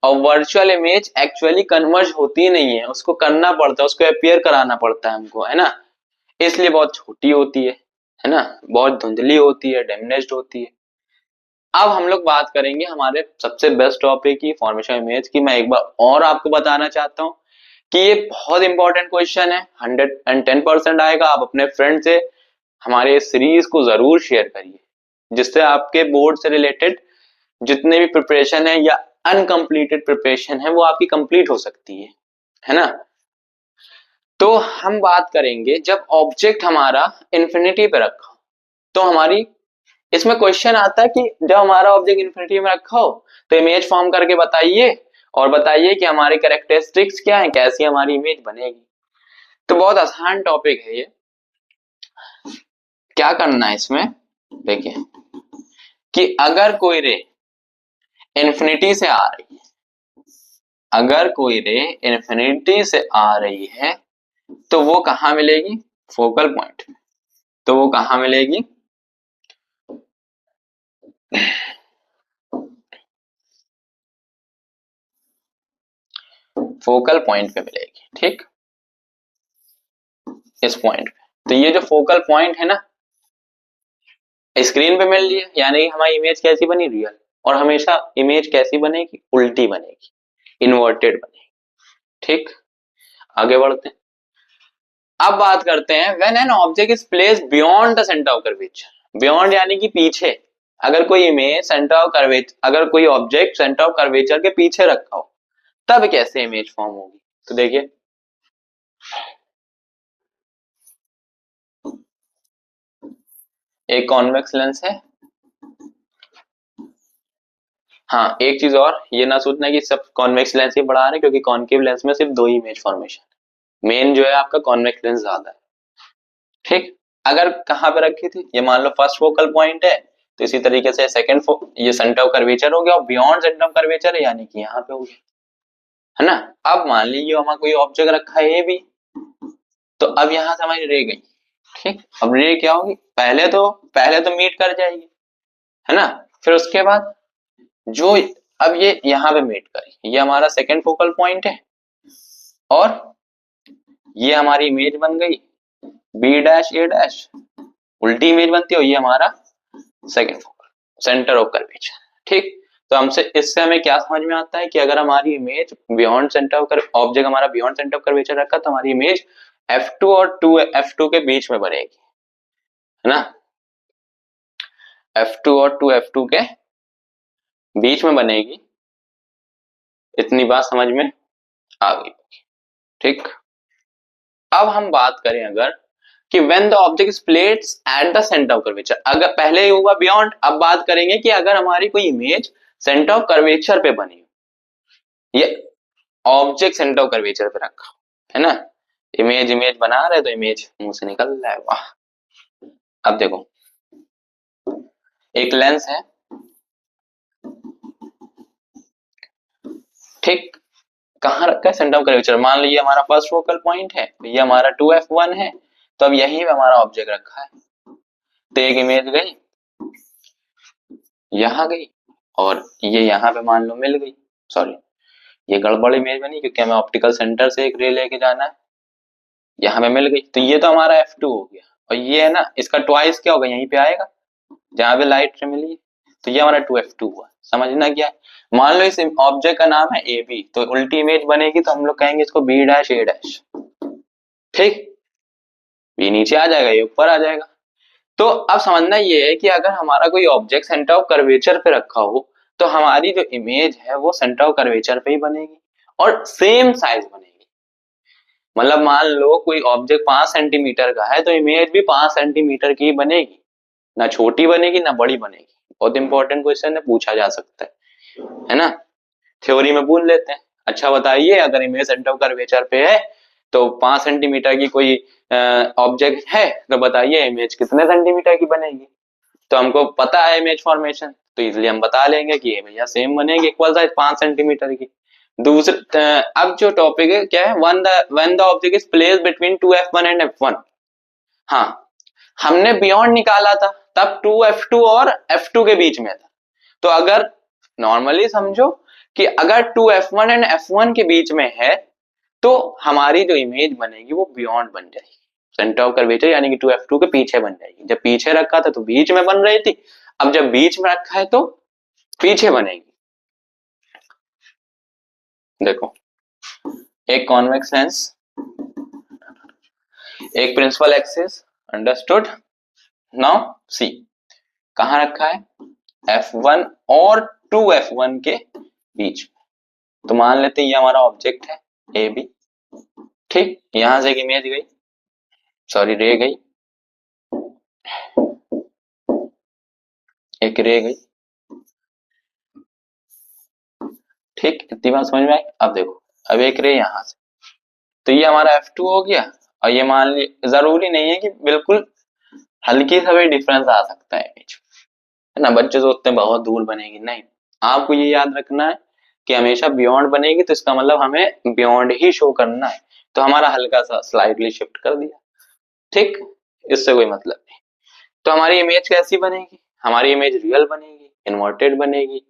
और वर्चुअल इमेज एक्चुअली कन्वर्ज होती नहीं है, उसको करना पड़ता है, उसको अपीयर कराना पड़ता है हमको, है ना। इसलिए बहुत छोटी होती है ना, बहुत धुंधली होती है, डैमेज्ड होती है। अब हम लोग बात करेंगे हमारे सबसे बेस्ट टॉपिक की, फॉर्मेशन इमेज की। मैं एक बार और आपको बताना चाहता हूं कि ये बहुत इंपॉर्टेंट क्वेश्चन है, 110% आएगा। आप अपने फ्रेंड से हमारे सीरीज को जरूर शेयर करिए, जिससे आपके बोर्ड से रिलेटेड जितने भी प्रिपरेशन है या अनकंप्लीटेड प्रिपरेशन है वो आपकी कंप्लीट हो सकती है ना। तो हम बात करेंगे जब ऑब्जेक्ट हमारा इंफिनिटी पे रखा, तो हमारी इसमें क्वेश्चन आता है कि जब हमारा ऑब्जेक्ट इंफिनिटी में रखा हो तो इमेज फॉर्म करके बताइए, और बताइए कि हमारी कैरेक्टरिस्टिक्स क्या है, कैसी हमारी इमेज बनेगी। तो बहुत आसान टॉपिक है ये। क्या करना है इसमें, देखिए कि अगर कोई रे इंफिनिटी से आ रही है, अगर कोई रे इंफिनिटी से आ रही है तो वो कहां मिलेगी, फोकल पॉइंट में। तो वो कहां मिलेगी, फोकल पॉइंट पे मिलेगी। ठीक, इस पॉइंट पे। तो ये जो फोकल पॉइंट है ना स्क्रीन पे मिल रही है, यानी हमारी इमेज कैसी बनी, रियल। और हमेशा इमेज कैसी बनेगी, उल्टी बनेगी, इन्वर्टेड बनेगी। ठीक, आगे बढ़ते हैं। अब बात करते हैं when an object is placed beyond the centre of curvature. Beyond यानी कि पीछे, अगर कोई इमेज सेंटर ऑफ कर्वेचर, अगर कोई ऑब्जेक्ट सेंटर ऑफ कर्वेचर के पीछे रखा हो तब कैसे इमेज फॉर्म होगी। तो देखिए एक कॉन्वेक्स लेंस है। हाँ एक चीज और, ये ना सोचना कि सब कॉन्वेक्स लेंस ही पढ़ा रहे हैं, क्योंकि कॉन्केव लेंस में सिर्फ दो ही इमेज फॉर्मेशन, मेन जो है आपका कॉन्वेक्स लेंस ज्यादा है। ठीक, अगर कहाँ पे रखी थी, ये मान लो फर्स्ट फोकल पॉइंट है, तो इसी तरीके से सेकंड ये सेंटर ऑफ कर्वेचर हो गया, और बियॉन्ड सेंटर ऑफ कर्वेचर है यानी कि यहाँ पे हो गया, है ना। अब मान लीजिए हमारा कोई ऑब्जेक्ट रखा है ए बी, तो अब यहां से हमारी रे गई। ठीक, अब रे क्या होगी, पहले तो मीट कर जाएगी, है ना। फिर उसके बाद जो, अब ये यहाँ पे मीट करी, ये हमारा सेकंड फोकल पॉइंट है, और ये हमारी इमेज बन गई बी डैश ए डैश, उल्टी इमेज बनती है, ये हमारा second focal centre of curvature. ठीक, तो हमसे इससे हमें क्या समझ में आता है कि अगर हमारी image beyond centre of object हमारा बियॉन्ड सेंटर ऑफ कर्वेचर रखा, तो हमारी इमेज F2 और 2F2 के बीच में बनेगी, है ना। F2 और 2F2 के बीच में बनेगी, इतनी बात समझ में आ गई। ठीक, अब हम बात करें अगर कि when the object is placed at the centre of curvature, अगर पहले ही हुआ बियॉन्ड, अब बात करेंगे कि अगर हमारी कोई इमेज सेंटर ऑफ कर्वेचर पे बनी, ये ऑब्जेक्ट सेंटर ऑफ कर्वेचर पे रखा, है ना। इमेज इमेज बना रहे तो इमेज मुंह से निकल रहा है, वाह। अब देखो एक लेंस है, ठीक, कहाँ रखा है, सेंटर ऑफ कर्वेचर, मान लीजिए हमारा फर्स्ट फोकल पॉइंट है, ये हमारा 2F1 है, तो अब यहीं पे हमारा ऑब्जेक्ट रखा है, तो एक इमेज गई यहाँ गई, और ये यहाँ पे मान लो मिल गई, सॉरी ये गड़बड़ इमेज बनी क्योंकि हमें ऑप्टिकल सेंटर से एक रे लेके जाना है, यहाँ पे मिल गई, तो ये तो हमारा F2 हो गया, और ये है ना इसका ट्वाइस क्या होगा, यहीं पे आएगा जहां पे लाइट रे मिली है, तो ये हमारा 2F2 हुआ। समझना क्या है, मान लो इस ऑब्जेक्ट का नाम है ए बी, तो उल्टी इमेज बनेगी तो हम लोग कहेंगे इसको बी डैश ए डैश। ठीक, बी नीचे आ जाएगा, ये ऊपर आ जाएगा। तो अब समझना ये है कि अगर हमारा कोई ऑब्जेक्ट सेंटर ऑफ कर्वेचर पे रखा हो, तो हमारी जो इमेज है वो सेंटर ऑफ कर्वेचर पे ही बनेगी और सेम साइज बनेगी। मतलब मान लो कोई ऑब्जेक्ट 5 सेंटीमीटर का है, तो इमेज भी 5 सेंटीमीटर की बनेगी, ना छोटी बनेगी ना बड़ी बनेगी। बहुत इंपॉर्टेंट क्वेश्चन है, पूछा जा सकता है ना। थ्योरी में पूछ लेते हैं, अच्छा बताइए अगर इमेज सेंटर ऑफ कर्वेचर पे है तो 5 सेंटीमीटर की कोई ऑब्जेक्ट है, तो बताइए इमेज कितने सेंटीमीटर की बनेगी। तो हमको पता है इमेज फॉर्मेशन, तो इसलिए हम बता लेंगे कि ये भैया सेम बनेगी, इक्वल साइज 5 सेंटीमीटर की। दूसरे अब जो टॉपिक है क्या है, when the object is placed between 2F1 and F1। हाँ, हमने बियॉन्ड निकाला था, तब 2F2 और F2 के बीच में था। तो अगर नॉर्मली समझो कि अगर 2F1 एंड F1 के बीच में है, तो हमारी जो इमेज बनेगी वो बियॉन्ड बन जाएगी, सेंटर ऑफ कर्वेचर यानी कि 2F2 के पीछे बन जाएगी। जब पीछे रखा था तो बीच में बन रही थी, अब जब बीच में रखा है तो पीछे बनेगी। देखो एक कॉन्वेक्स लेंस, एक principal axis, understood. Now see कहां रखा है, F1 और 2F1 के बीच में। तो मान लेते हैं ये हमारा ऑब्जेक्ट है ए बी, ठीक, यहां से एक इमेज गई, सॉरी रे गई, एक रे गई, ठीक, इतनी बात समझ में आई। अब देखो अब एक रे यहां से, तो ये हमारा F2 हो गया, और ये मान ली जरूरी नहीं है कि बिल्कुल, हल्की सा भी डिफरेंस आ सकता है इमेज, है ना। बच्चे सोचते हैं बहुत दूर बनेगी, नहीं, आपको ये याद रखना है कि हमेशा बियॉन्ड बनेगी, तो इसका मतलब हमें बियॉन्ड ही शो करना है, तो हमारा हल्का सा स्लाइडली शिफ्ट कर दिया, ठीक, इससे कोई मतलब नहीं। तो हमारी इमेज कैसी बनेगी, हमारी इमेज रियल बनेगी, इन्वर्टेड बनेगी,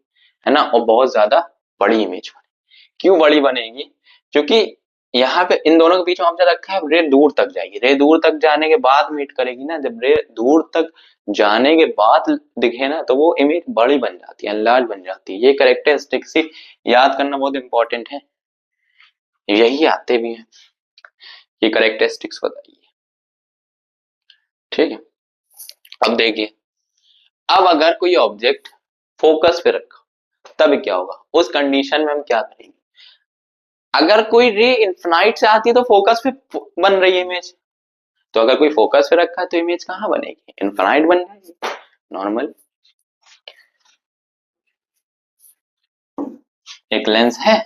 है ना, और बहुत ज्यादा बड़ी इमेज बनेगी। क्यों बड़ी बनेगी, क्योंकि यहाँ पे इन दोनों के बीच में ऑब्जेक्ट रखा है, रे दूर तक जाएगी, रे दूर तक जाने के बाद मीट करेगी ना, जब रे दूर तक जाने के बाद दिखे ना, तो वो इमेज बड़ी बन जाती है, लार्ज बन जाती है। ये कैरेक्टरिस्टिक्स ही याद करना बहुत इंपॉर्टेंट है, यही आते भी हैं, ये कैरेक्टरिस्टिक्स बताइए, ठीक है। अब देखिए अब अगर कोई ऑब्जेक्ट फोकस पे रखा तब क्या होगा, उस कंडीशन में हम क्या करेंगे? अगर कोई रे इन्फिनाइट से आती है तो फोकस पे बन रही है इमेज, तो अगर कोई फोकस पे रखा है तो इमेज कहाँ बनेगी? इन्फिनाइट बन जाएगी नॉर्मल। एक लेंस है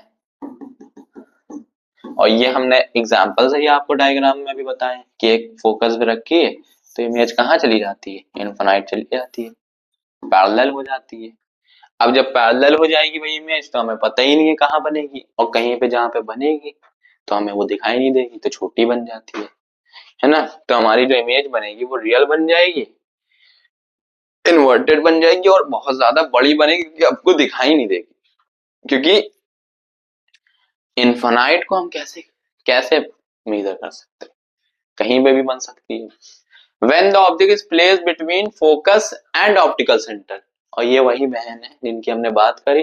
और ये हमने एग्जांपल से ही आपको डायग्राम में भी बताया कि एक फोकस पे रखी है तो इमेज कहाँ चली जाती है? इन्फिनाइट चली जाती है, पैरेलल हो जाती है। अब जब पैरेलल हो जाएगी भाई इमेज तो हमें पता ही नहीं है कहाँ बनेगी, और कहीं पे जहाँ पे बनेगी तो हमें वो दिखाई नहीं देगी, तो छोटी बन जाती है ना। तो हमारी जो इमेज बनेगी वो रियल बन जाएगी, इन्वर्टेड बन जाएगी और बहुत ज्यादा बड़ी बनेगी क्योंकि आपको दिखाई नहीं देगी, क्योंकि इन्फिनाइट को हम कैसे कैसे मेजर कर सकते हैं? कहीं पे भी बन सकती है। When the object is placed between focus and optical center, और ये वही बहन है जिनकी हमने बात करी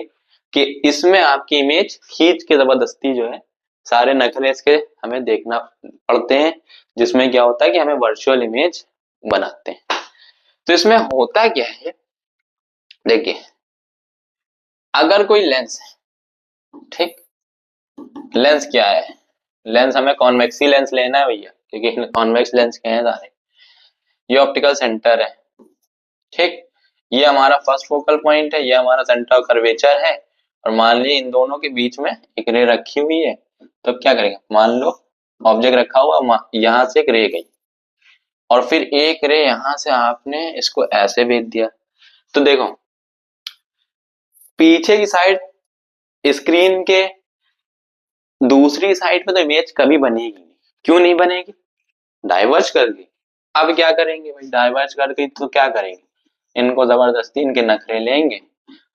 कि इसमें आपकी इमेज खींच के जबरदस्ती जो है सारे नखरे इसके हमें देखना पड़ते हैं, जिसमें क्या होता है कि हमें वर्चुअल इमेज बनाते हैं। तो इसमें होता क्या है, देखिए अगर कोई लेंस है, ठीक, लेंस क्या है? लेंस हमें कॉन्वेक्सी लेंस लेना है भैया, क्योंकि कॉन्वेक्स लेंस क्या है सारे, ये ऑप्टिकल सेंटर है, ठीक। ये हमारा फर्स्ट फोकल पॉइंट है, ये हमारा सेंटर ऑफ कर्वेचर है, और मान लीजिए इन दोनों के बीच में एक रे रखी हुई है, तो क्या करेंगे? मान लो ऑब्जेक्ट रखा हुआ, यहां से एक रे गई और फिर एक रे यहां से आपने इसको ऐसे भेज दिया, तो देखो पीछे की साइड स्क्रीन के दूसरी साइड पे तो इमेज कभी बनेगी नहीं। क्यों नहीं बनेगी? डाइवर्ज कर दी। अब क्या करेंगे भाई, डाइवर्ज कर गई तो क्या करेंगे? इनको जबरदस्ती इनके नखरे लेंगे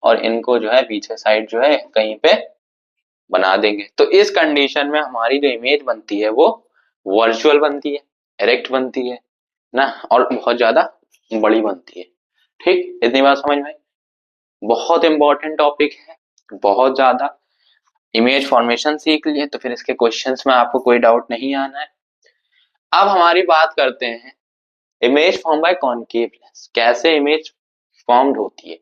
और इनको जो है पीछे साइड जो है कहीं पे बना देंगे। तो इस कंडीशन में हमारी जो इमेज बनती है वो वर्चुअल बनती है, एरेक्ट बनती है ना, और बहुत ज्यादा बड़ी बनती है। ठीक, इतनी बात समझ में? बहुत इंपॉर्टेंट टॉपिक है, बहुत ज्यादा। इमेज फॉर्मेशन सीख लिए तो फिर इसके क्वेश्चंस में आपको कोई डाउट नहीं आना है। अब हमारी बात करते हैं image form by concave lens, कैसे इमेज फॉर्म्ड होती है,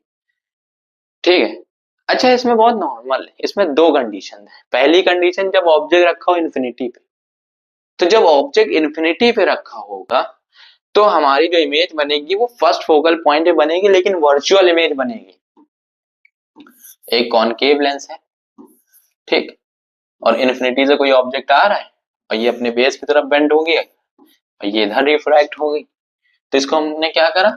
ठीक है। अच्छा, इसमें बहुत नॉर्मल है, इसमें दो कंडीशन है। पहली कंडीशन जब ऑब्जेक्ट रखा हो इन्फिनिटी पे, तो जब ऑब्जेक्ट इन्फिनिटी पे रखा होगा तो हमारी जो इमेज बनेगी वो फर्स्ट फोकल पॉइंट पे बनेगी, लेकिन वर्चुअल इमेज बनेगी। एक कॉनकेव लेंस है, ठीक, और इन्फिनिटी से कोई ऑब्जेक्ट आ रहा है और ये अपने बेस की तरफ बेंड हो गया और ये इधर रिफ्रैक्ट हो गई, तो इसको हमने क्या करा?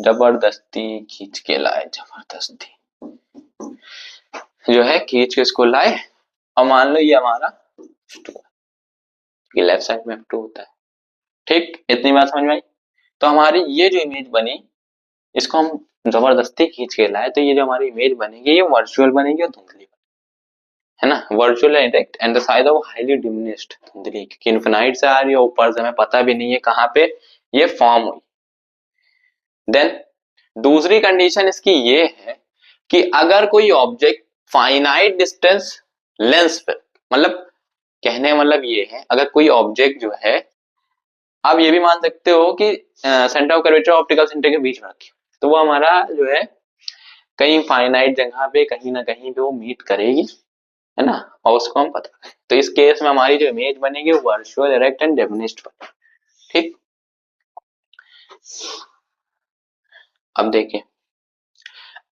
जबरदस्ती खींच के लाए, जबरदस्ती जो है खींच के इसको लाए, और मान लो ये हमारा ये लेफ्ट साइड में F2 होता है, ठीक। इतनी बात समझ में आई? तो हमारी ये जो इमेज बनी इसको हम जबरदस्ती खींच के लाए, तो ये जो हमारी इमेज बनेगी ये वर्चुअल बनेगी और धुंधली बनेगी, है ना। Virtual intact and the size of highly diminished, धुंधली, क्योंकि इनफिनाइट से आ रही है, ऊपर से हमें पता भी नहीं है कहाँ पे ये फॉर्म हुई। देन दूसरी कंडीशन इसकी ये है कि अगर कोई ऑब्जेक्ट फाइनाइट डिस्टेंस लेंस पे, मतलब कहने का मतलब ये है अगर कोई ऑब्जेक्ट जो है, आप ये भी मान सकते हो कि centre of curvature optical centre के बीच में रखी, तो वो हमारा जो है कहीं फाइनाइट जगह पे कहीं ना कहीं पे वो मीट करेगी, है ना, और उसको हम पता। तो इस केस में हमारी जो इमेज बनेगी वो वर्चुअल इरेक्ट एंड डिमिनिश्ड बनेगी, ठीक। अब देखिए,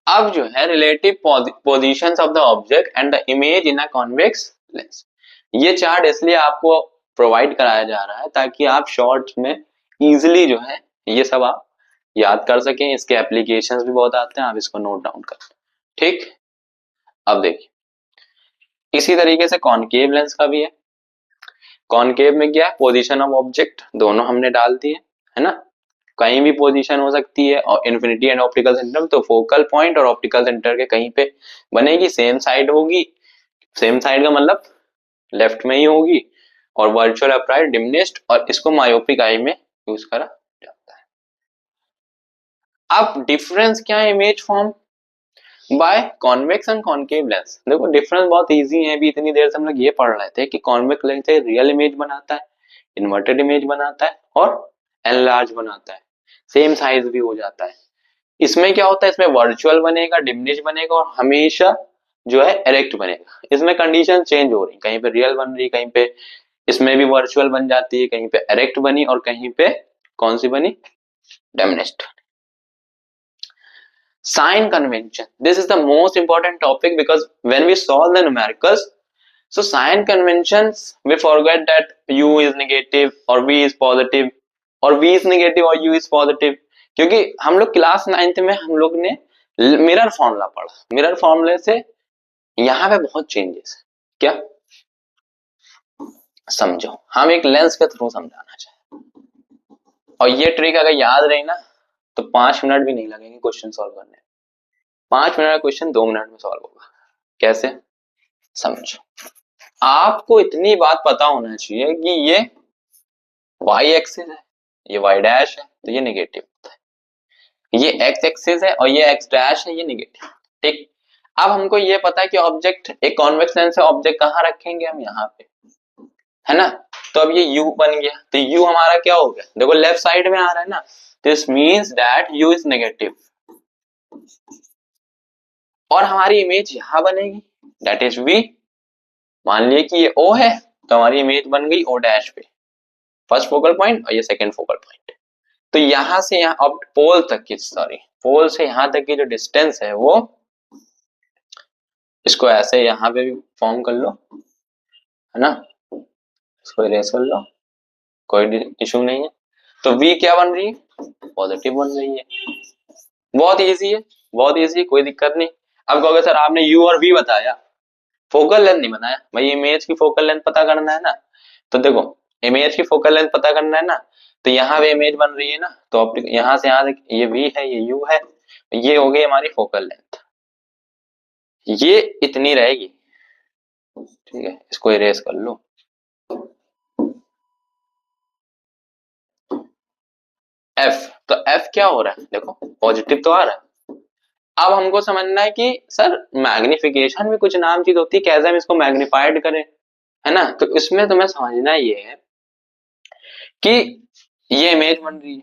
अब जो है relative positions of the object and the image in a convex lens, ये चार्ट इसलिए आपको प्रोवाइड कराया जा रहा है ताकि आप शॉर्ट्स में इजीली जो है ये सब आप याद कर सकें। इसके एप्लीकेशंस भी बहुत आते हैं, आप इसको नोट डाउन कर, ठीक। अब देखिए इसी तरीके से कॉनकेव लेंस का भी है। कॉनकेव में क्या है, पोजीशन ऑफ ऑब्जेक्ट दोनों हमने डाल दिए, है ना, कहीं भी पोजीशन हो सकती है, और इन्फिनिटी एंड ऑप्टिकल सेंटर में तो फोकल पॉइंट और ऑप्टिकल सेंटर के कहीं पे बनेगी, सेम साइड होगी, सेम साइड का मतलब लेफ्ट में ही होगी, और वर्चुअल अपराइट डिमिनिश्ड, और इसको मायोपिक आई में यूज करा जाता है। अब डिफरेंस क्या है image form by convex and concave lens? देखो डिफरेंस बहुत इजी है, अभी इतनी देर से हम लोग ये पढ़ रहे थे कि कॉन्वेक्स लेंस से रियल इमेज बनाता है, इन्वर्टेड इमेज बनाता है और एनलार्ज बनाता है, सेम साइज भी हो जाता है। इसमें क्या होता है, इसमें वर्चुअल बनेगा, डिमिनिश बनेगा और हमेशा जो है इरेक्ट बनेगा। इसमें कंडीशन चेंज हो रही, कहीं पे रियल बन रही, कहीं पे इसमें भी वर्चुअल बन जाती है, कहीं पे इरेक्ट बनी और कहीं पे कौन सी बनी, diminished. Sign convention. This is the most important topic because when we solve the numericals, so sign conventions, we forget that u is negative or v is positive or v is negative or u is positive, क्योंकि हम लोग class 9th में हम लोग ने mirror formula पढ़ा। Mirror फॉर्मूले से यहाँ पे बहुत चेंजेस है। क्या समझो, हम एक लेंस के थ्रू समझाना चाहें और ये ट्रिक अगर याद रही ना तो 5 मिनट भी नहीं लगेंगे क्वेश्चन सॉल्व करने में। 5 मिनट का क्वेश्चन 2 मिनट में सॉल्व होगा। कैसे, समझो। आपको इतनी बात पता होना चाहिए कि ये y एक्सिस है, ये y डैश है, तो ये नेगेटिव होता है। ये x एक्सिस है और ये x डैश है, ये नेगेटिव। ठीक, अब हमको ये पता है कि ऑब्जेक्ट, एक कॉन्वेक्स लेंस है, ऑब्जेक्ट कहाँ रखेंगे हम, यहाँ पे, है ना। तो अब ये u बन गया, तो u हमारा क्या हो गया, देखो लेफ्ट साइड में आ रहा है ना, this means that u is negative. और हमारी इमेज यहां बनेगी, दैट इज v। मान लिया कि ये O है, तो हमारी इमेज बन गई O डैश पे, फर्स्ट फोकल पॉइंट और ये सेकंड फोकल पॉइंट। तो यहां से यहां, अब पोल तक की, सॉरी पोल से यहां तक की जो डिस्टेंस है वो, इसको ऐसे यहां पे भी फॉर्म कर लो, है ना, इसको इरेज कर लो, कोई इशू नहीं है। तो v क्या बन रही है, पॉजिटिव बन रही है। बहुत इजी है, बहुत इजी है, कोई दिक्कत नहीं। अब कहोगे सर आपने u और v बताया, फोकल लेंथ नहीं बनाया। भाई इमेज की फोकल लेंथ पता करना है ना, तो देखो इमेज की फोकल लेंथ पता करना है ना, तो यहाँ पे इमेज बन रही है ना, तो ऑप्टिक यहाँ से यहाँ तक ये v है, ये u है, ये हो गई हमारी फोकल लेंथ, ये इतनी रहेगी। ठीक है, इसको इरेज कर लो। f, तो f क्या हो रहा है, देखो पॉजिटिव तो आ रहा है। अब हमको समझना है कि सर मैग्निफिकेशन में कुछ नाम चीज होती है, कैसे हम इसको मैग्निफाइड करें, है ना। तो इसमें तुम्हें समझना ये है कि ये इमेज बन रही है।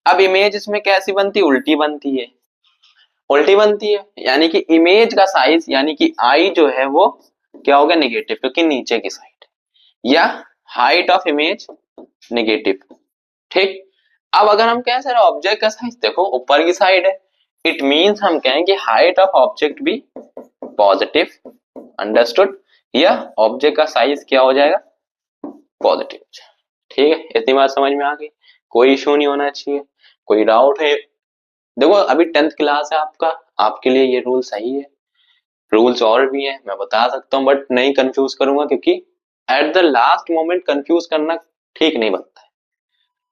अब इमेज इसमें कैसी बनती है, उल्टी बनती है, उल्टी बनती है, यानी कि इमेज का साइज, यानी कि आई जो है वो क्या होगा, नेगेटिव, क्योंकि नीचे की साइड, या हाइट ऑफ इमेज नेगेटिव। ठीक, अब अगर हम कहें सर ऑब्जेक्ट का साइज देखो ऊपर की साइड है, इट मींस हम कहें कि हाइट ऑफ ऑब्जेक्ट भी पॉजिटिव, अंडरस्टूड, या ऑब्जेक्ट का साइज क्या हो जाएगा, पॉजिटिव। ठीक है, इतनी बात समझ में आ गई, कोई इशू नहीं होना चाहिए। कोई डाउट है, देखो अभी 10th क्लास है आपका, आपके लिए ये रूल सही है। रूल्स और भी हैं, मैं बता सकता हूँ, बट नहीं कंफ्यूज करूंगा, क्योंकि at the last moment confuse करना ठीक नहीं बनता है।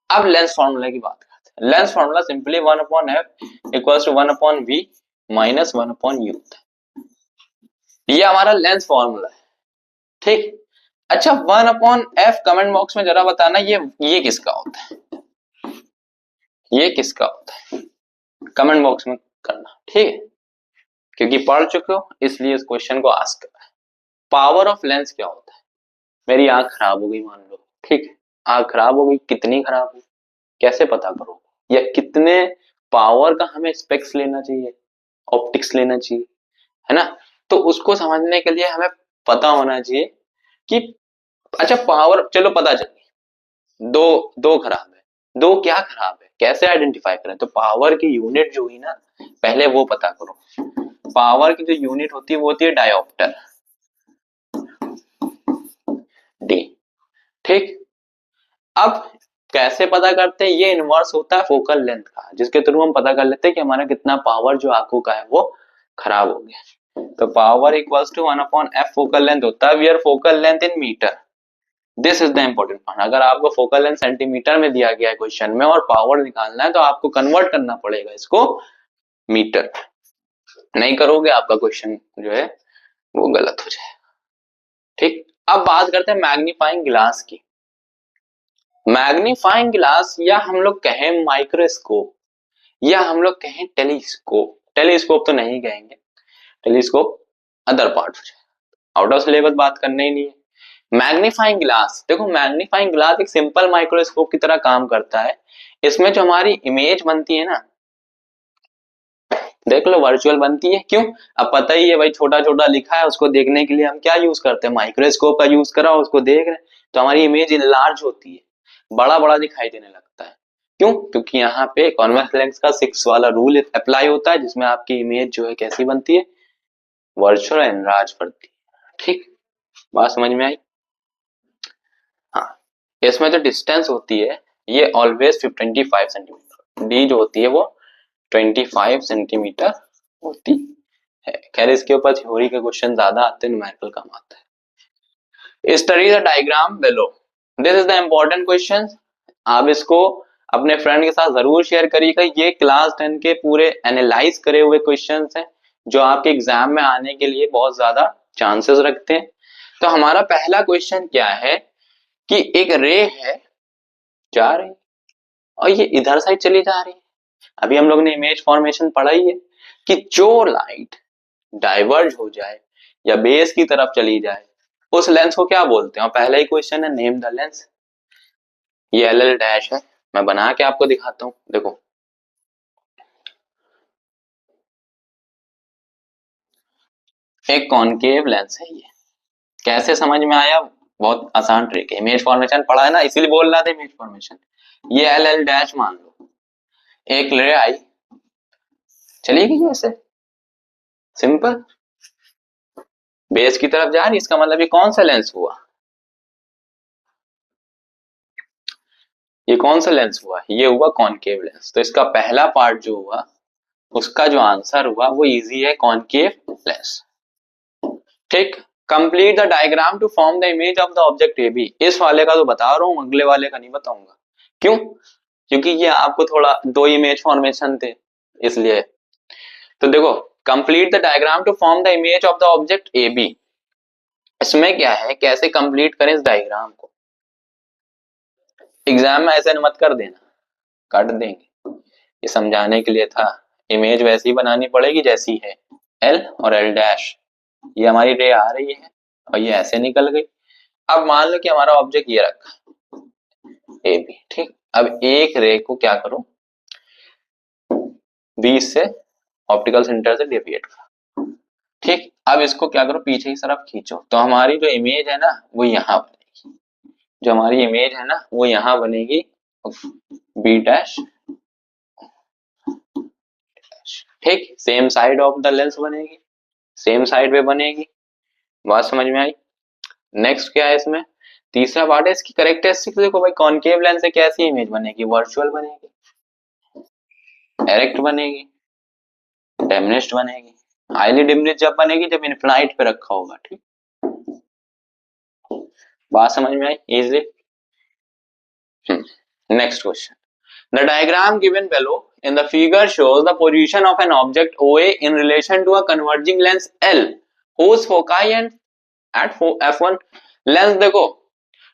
अब लेंस फॉर्मूला की बात करते हैं। Lens formula simply 1/f equals to 1/v minus 1/u। ये हमारा लेंस फॉर्मूला है। ठीक, अच्छा 1/f कमेंट बॉक्स में जरा बताना ये किसका होता है, ये किसका होता है, कमेंट बॉक्स में करना। ठीक है, क्योंकि पढ़ चुके हो इसलिए इस क्वेश्चन को आस्क कर रहा है। पावर ऑफ लेंस क्या होता है, मेरी आंख खराब हो गई मान लो, ठीक है, आंख खराब हो गई, कितनी खराब हुई कैसे पता करो, या कितने पावर का हमें स्पेक्स लेना चाहिए, ऑप्टिक्स लेना चाहिए, है ना। तो उसको समझने के लिए हमें पता होना चाहिए कि अच्छा पावर, चलो पता चल दो, दो खराब है, दो क्या खराब है, कैसे आइडेंटिफाई करें, तो पावर की यूनिट जो हुई ना, पहले वो पता करो। पावर की जो यूनिट होती है वो होती है डायोप्टर, डी। ठीक, अब कैसे पता करते हैं, ये इनवर्स होता है फोकल लेंथ का, जिसके थ्रू हम पता कर लेते हैं कि हमारा कितना पावर जो आंखों का है वो खराब हो गया। तो power equals to 1/f focal length होता है, where focal length in metre. This is the important point. अगर आपको फोकल लेंथ सेंटीमीटर में दिया गया है क्वेश्चन में और पावर निकालना है, तो आपको कन्वर्ट करना पड़ेगा इसको मीटर, नहीं करोगे आपका क्वेश्चन जो है वो गलत हो जाएगा। ठीक, अब बात करते हैं मैग्नीफाइंग ग्लास की। मैग्नीफाइंग ग्लास, या हम लोग कहें माइक्रोस्कोप, या हम लोग कहें टेलीस्कोप, टेलीस्कोप तो नहीं कहेंगे, टेलीस्कोप अदर पार्ट हो जाएगा, आउट ऑफ सिलेबस बात करने ही नहीं है। मैग्नीफाइंग ग्लास, देखो मैग्नीफाइंग ग्लास एक सिंपल माइक्रोस्कोप की तरह काम करता है। इसमें जो हमारी इमेज बनती है ना, देख लो वर्चुअल बनती है, क्यों? अब पता ही है भाई, छोटा छोटा लिखा है, उसको देखने के लिए हम क्या यूज करते हैं, माइक्रोस्कोप का यूज करा, उसको देख रहे हैं तो हमारी इमेज इनलार्ज होती है, बड़ा बड़ा दिखाई देने लगता है। क्यों? क्योंकि यहाँ पे कॉन्वेक्स लेंस का 6 वाला रूल अप्लाई होता है, जिसमें आपकी इमेज जो है कैसी बनती है, वर्चुअल एनलार्ज बनती है। ठीक, बात समझ में आई? हाँ, इसमें जो डिस्टेंस होती है ये ऑलवेज 25 सेंटीमीटर, डी जो होती है वो 25 सेंटीमीटर होती है। खैर इसके ऊपर थ्योरी के क्वेश्चन ज्यादा आते हैं, न्यूमेरिकल कम आता है। Study the diagram below, this is the important question. आप इसको अपने फ्रेंड के साथ जरूर शेयर करिएगा, ये क्लास 10 के पूरे एनालाइज करे हुए क्वेश्चन हैं जो आपके एग्जाम में आने के लिए बहुत ज्यादा चांसेस रखते हैं। तो हमारा पहला क्वेश्चन क्या है कि एक रे है जा रही और ये इधर साइड चली जा रही है। अभी हम लोग ने इमेज फॉर्मेशन पढ़ा ही है कि जो लाइट डाइवर्ज हो जाए या बेस की तरफ चली जाए उस लेंस को क्या बोलते हैं, और पहला ही क्वेश्चन है नेम द लेंस। ये एल एल डैश है, मैं बना के आपको दिखाता हूं, देखो एक कॉनकेव लेंस है ये। कैसे समझ में आया? बहुत आसान ट्रिक है, इमेज फॉर्मेशन पढ़ा है ना, इसीलिए बोल रहा था इमेज फॉर्मेशन। ये एल एल डैश मान लो, एक रे आई चली गई ऐसे, सिंपल बेस की तरफ जा रही, इसका मतलब ये कौन सा लेंस हुआ, ये कौन सा लेंस हुआ, ये हुआ कॉनकेव लेंस। तो इसका पहला पार्ट जो हुआ उसका जो आंसर हुआ वो इजी है, कॉनकेव लेंस। ठीक, complete the diagram to form the image of the object A B. इस वाले का तो बता रहा हूं, अगले वाले का नहीं बताऊंगा। क्यों? क्योंकि ये आपको थोड़ा दो इमेज फॉर्मेशन थे इसलिए। तो देखो, complete the diagram to form the image of the object A B. इसमें क्या है, कैसे कंप्लीट करें इस डायग्राम को। एग्जाम में ऐसे मत कर देना, काट देंगे, ये समझाने के लिए था। इमेज वैसी बनानी पड़ेगी जैसी है, एल और एल डैश, ये हमारी रे आ रही है और ये ऐसे निकल गई। अब मान लो कि हमारा ऑब्जेक्ट ये रखा ए बी, ठीक। अब एक रे को क्या करो, 20 से ऑप्टिकल सेंटर से डेविएट करो, ठीक। अब इसको क्या करो, पीछे की तरफ खींचो, तो हमारी जो इमेज है ना वो यहाँ बनेगी, जो हमारी इमेज है ना वो यहाँ बनेगी, बी डैश, ठीक। Same side of the lens बनेगी, सेम साइड पे बनेगी। बात समझ में आई? नेक्स्ट क्या है इसमें, तीसरा पार्ट है इसकी कैरेक्टरिस्टिक्स। देखो भाई, कॉनकेव लेंस से कैसी इमेज बनेगी, वर्चुअल बनेगी, डायरेक्ट बनेगी, डिमिनिश्ड बनेगी। हाईली डिमिनिश्ड जब बनेगी जब इनफिनाइट पे रखा होगा, ठीक। बात समझ में आई easy? Next question, the diagram given below in the figure shows the position of an object OA in relation to a converging lens L whose foci and at f1 lens। देखो,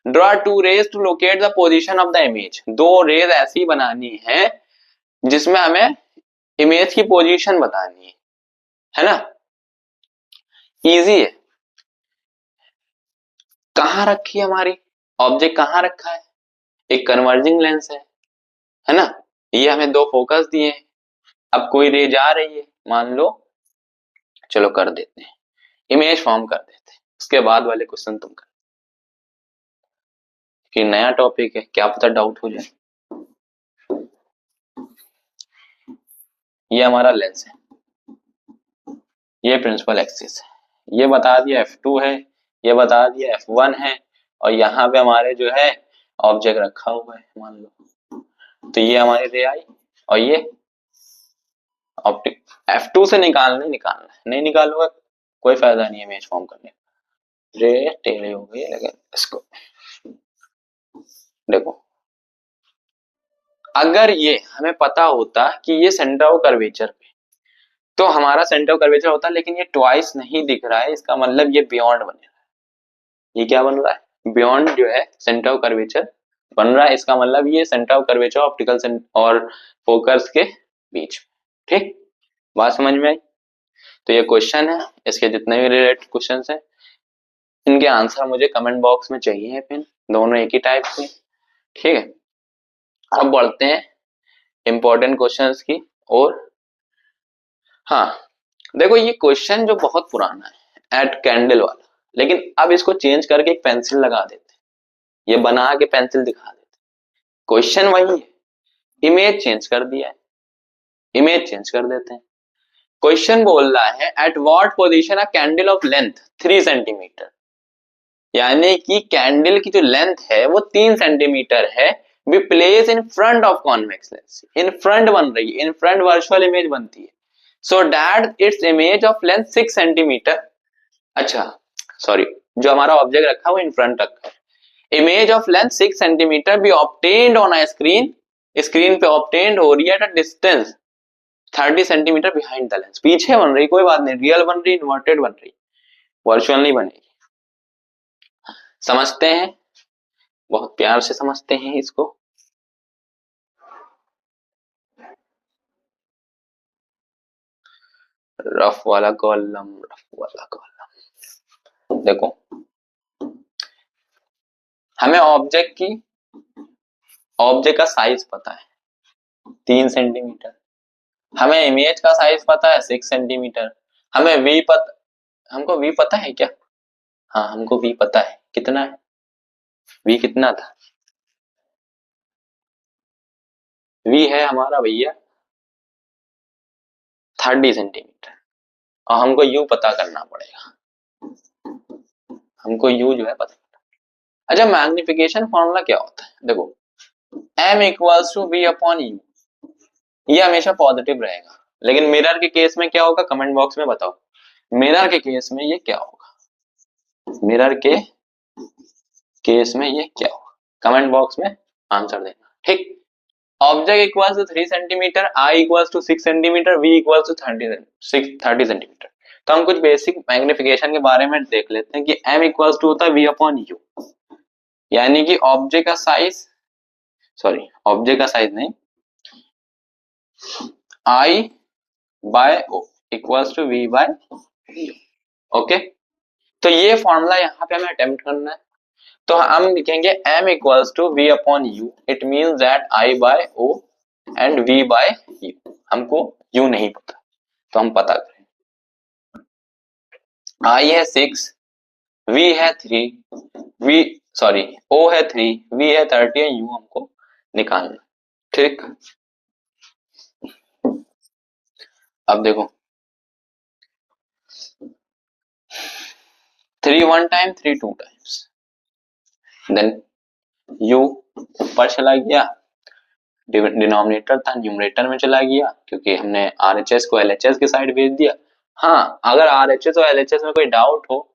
draw two rays to locate the position of the image। दो raise ऐसी बनानी है जिसमें हमें image की position बतानी है ना, इजी है। कहां रखी है हमारी ऑब्जेक्ट, कहां रखा है, एक कन्वर्जिंग लेंस है ना, ये हमें दो फोकस दिए हैं। अब कोई रे जा रही है मान लो, चलो कर देते हैं, इमेज फॉर्म कर देते हैं, उसके बाद वाले क्वेश्चन तुम कर, कि नया टॉपिक है, क्या पता डाउट हो जाए। ये हमारा लेंस है, ये प्रिंसिपल एक्सिस है, ये बता दिया f2 है, ये बता दिया f1 है, और यहाँ पे हमारे जो है ऑब्जेक्ट रखा हुआ है मान लो, तो ये हमारी रे आई और ये ऑप्टिक। f2 से निकालना है, नहीं निकालूंगा कोई फायदा नहीं है इमेज फॉर्म करने, रे टेढ़े हो गई। लेकिन इसको देखो, अगर ये हमें पता होता कि ये सेंटर ऑफ कर्वेचर पे, तो हमारा सेंटर ऑफ कर्वेचर होता, लेकिन ये ट्वाइस नहीं दिख रहा है, इसका मतलब ये बियॉन्ड बन रहा है। ये क्या बन रहा है, बियॉन्ड जो है सेंटर ऑफ कर्वेचर बन रहा है, इसका मतलब ये सेंटर ऑफ कर्वेचर ऑप्टिकल और फोकस के बीच, ठीक। बात समझ में आई? तो ये क्वेश्चन है, इसके जितने भी रिलेटेड क्वेश्चन है इनके आंसर मुझे कमेंट बॉक्स में चाहिए, फिर दोनों एक ही टाइप के, ठीक है। अब बढ़ते हैं इंपॉर्टेंट क्वेश्चंस की और। हाँ देखो ये क्वेश्चन जो बहुत पुराना है एट कैंडल वाला, लेकिन अब इसको चेंज करके एक पेंसिल लगा देते, ये बना के पेंसिल दिखा देते, क्वेश्चन वही है, इमेज चेंज कर दिया है, इमेज चेंज कर देते हैं। क्वेश्चन बोल रहा है at what position a candle of length 3 centimetre, यानी कि कैंडल की जो लेंथ है वो 3 सेंटीमीटर है, B place in front of convex lens, in front बन रही है, इन फ्रंट वर्चुअल इमेज बनती है, so that its image of length 6 centimetre. अच्छा सॉरी, जो हमारा ऑब्जेक्ट रखा है वो इन फ्रंट रखा है, image of length 6 centimetre B obtained on a screen, screen पे ऑब्टेन्ड हो रही है eight a distance 30 centimetre behind the lens, पीछे बन रही, कोई बात नहीं, रियल बन रही, इन्वर्टेड बन रही, वर्चुअल नहीं बनेगी। समझते हैं, बहुत प्यार से समझते हैं इसको। रफ वाला कॉलम, रफ वाला कॉलम, देखो हमें ऑब्जेक्ट का साइज पता है 3 सेंटीमीटर, हमें इमेज का साइज पता है 6 सेंटीमीटर, हमें हमको वी पता है क्या? हाँ हमको वी पता है, कितना है वी, कितना था वी है हमारा भैया 30 सेंटीमीटर, और हमको यू पता करना पड़ेगा, हमको यू जो है पता। अच्छा मैग्निफिकेशन फॉर्मूला क्या होता है, देखो m equals to v upon U, ये हमेशा पॉजिटिव रहेगा, लेकिन मिरर के केस में क्या होगा कमेंट बॉक्स में बताओ, मिरर के केस में ये क्या होगा, मिरर के केस में ये क्या होगा, कमेंट बॉक्स में आंसर देना, ठीक। Object equals to 3 centimetre, I equals to 6 centimetre, V equals to 30 centimetre. तो हम कुछ बेसिक मैग्निफिकेशन के बारे में देख लेते हैं कि m इक्वल्स टू होता है v अपॉन यू, यानी कि ऑब्जेक्ट का साइज, सॉरी ऑब्जेक्ट का साइज नहीं, I by O equals to v by U, okay. तो ये फॉर्मूला यहाँ पे हमें अटेम्प्ट करना है, तो हम लिखेंगे m equals to v upon U, it means that I by O and v by U, हमको u नहीं पता तो हम पता करें, I है 6, v है 3, v सॉरी o है 3, v है 30 है, u हमको निकालना, ठीक। अब देखो 3 1 टाइम 3 2 टाइम्स, देन u ऊपर चला गया, डिनोमिनेटर था न्यूमरेटर में चला गया, क्योंकि हमने RHS को LHS के साइड भेज दिया। हाँ अगर RHS और LHS में कोई डाउट हो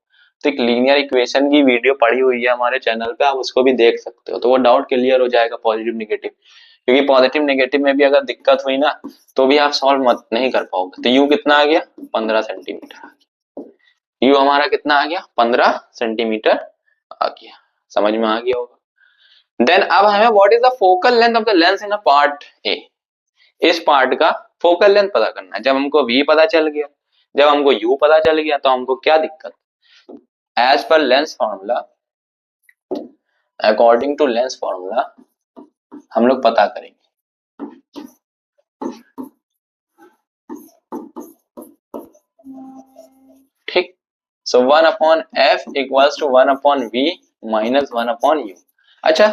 तो एक लीनियर इक्वेशन की वीडियो पड़ी हुई है हमारे चैनल पे, आप उसको भी देख सकते हो, तो वो डाउट क्लियर हो जाएगा पॉजिटिव नेगेटिव, क्योंकि पॉजिटिव नेगेटिव में भी अगर दिक्कत हुई ना तो भी आप सॉल्व मत नहीं कर पाओगे। तो यू कितना आ गया 15 सेंटीमीटर, यू हमारा कितना आ गया 15 सेंटीमीटर आ गया, समझ में आ गया होगा। देन अब हमें what is the focal length of the lens in a part A, इस पार्ट का फोकल लेंथ पता करना है। जब हमको v पता चल गया, जब हमको u पता चल गया, तो हमको क्या दिक्कत, as per lens formula, according to lens formula हम लोग पता करेंगे, ठीक। So 1 upon F equals to 1 upon V minus 1 upon U. अच्छा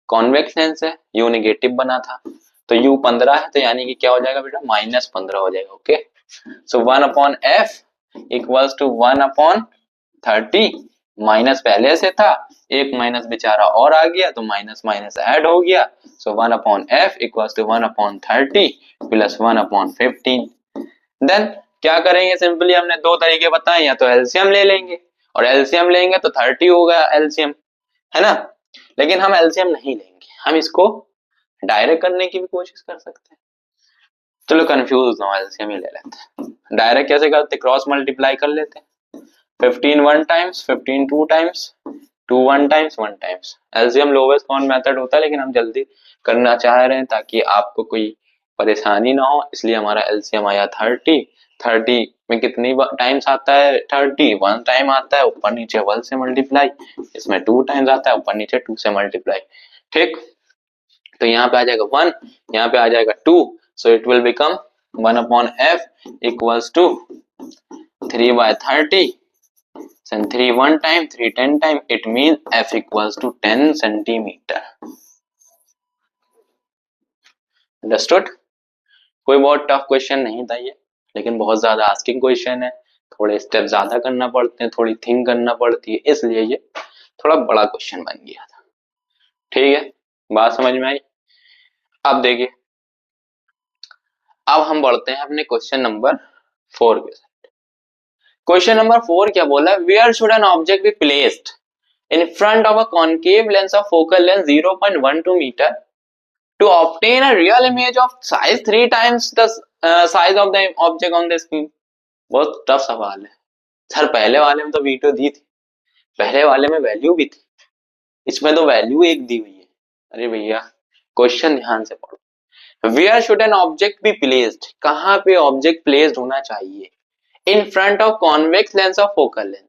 कॉन्वेक्स लेंस है, यू नेगेटिव बना था, तो यू 15 है, तो यानी कि क्या हो जाएगा बेटा -15 हो जाएगा, okay. So 1 upon F equals to 1 upon 30, minus पहले से था, एक माइनस बेचारा और आ गया तो माइनस माइनस ऐड हो गया, so 1 upon F equals to 1 upon 30 plus 1 upon 15। Then क्या करेंगे, सिंपली हमने दो तरीके बताए, या तो एलसीएम ले लेंगे, और एलसीएम लेंगे तो 30 होगा एलसीएम, है ना, लेकिन हम एलसीएम नहीं लेंगे, हम इसको डायरेक्ट करने की भी कोशिश कर सकते हैं। चलो कंफ्यूज ना हो, एलसीएम ही ले लेते हैं। डायरेक्ट कैसे करते, क्रॉस मल्टीप्लाई कर लेते हैं, 15 1 times, 15 2 times, 2 1 times 1 times. LCM lowest common method होता है, लेकिन हम जल्दी करना चाह रहे हैं ताकि आपको कोई परेशानी ना हो, इसलिए हमारा एलसीएम आया 30। 30 में कितनी टाइम्स आता है, 30 1 टाइम आता है, ऊपर नीचे 1 से मल्टीप्लाई, इसमें 2 टाइम्स आता है, ऊपर नीचे 2 से मल्टीप्लाई, ठीक। तो यहाँ पे आ जाएगा 1, यहाँ पे आ जाएगा 2, so it will become 1/f equals to 3/30 and 3 1 time 3 10 time, it means f equals to 10 centimeter. Understood? कोई बहुत टफ क्वेश्चन नहीं था ये, लेकिन बहुत ज्यादा आस्किंग क्वेश्चन है, थोड़े स्टेप ज्यादा करना पड़ते हैं, थोड़ी थिंक करना पड़ती है, इसलिए ये थोड़ा बड़ा क्वेश्चन बन गया था। ठीक है, बात समझ में आई? अब देखिए, अब हम बढ़ते हैं अपने क्वेश्चन नंबर 4 के साथ। क्वेश्चन नंबर 4 क्या बोला है? Where should an object be placed in front of a concave lens of focal length 0.12 metre to obtain a real image of size 3 times the size of the object on the screen। बहुत tough सवाल है sir, पहले वाले में तो video दी थी, पहले वाले में वैल्यू भी थी, इसमें तो वैल्यू एक दी हुई है। अरे भैया क्वेश्चन ध्यान से पढ़ो। Where should an object be placed, कहाँ पे ऑब्जेक्ट प्लेस्ड होना चाहिए? In front of convex lens of focal length.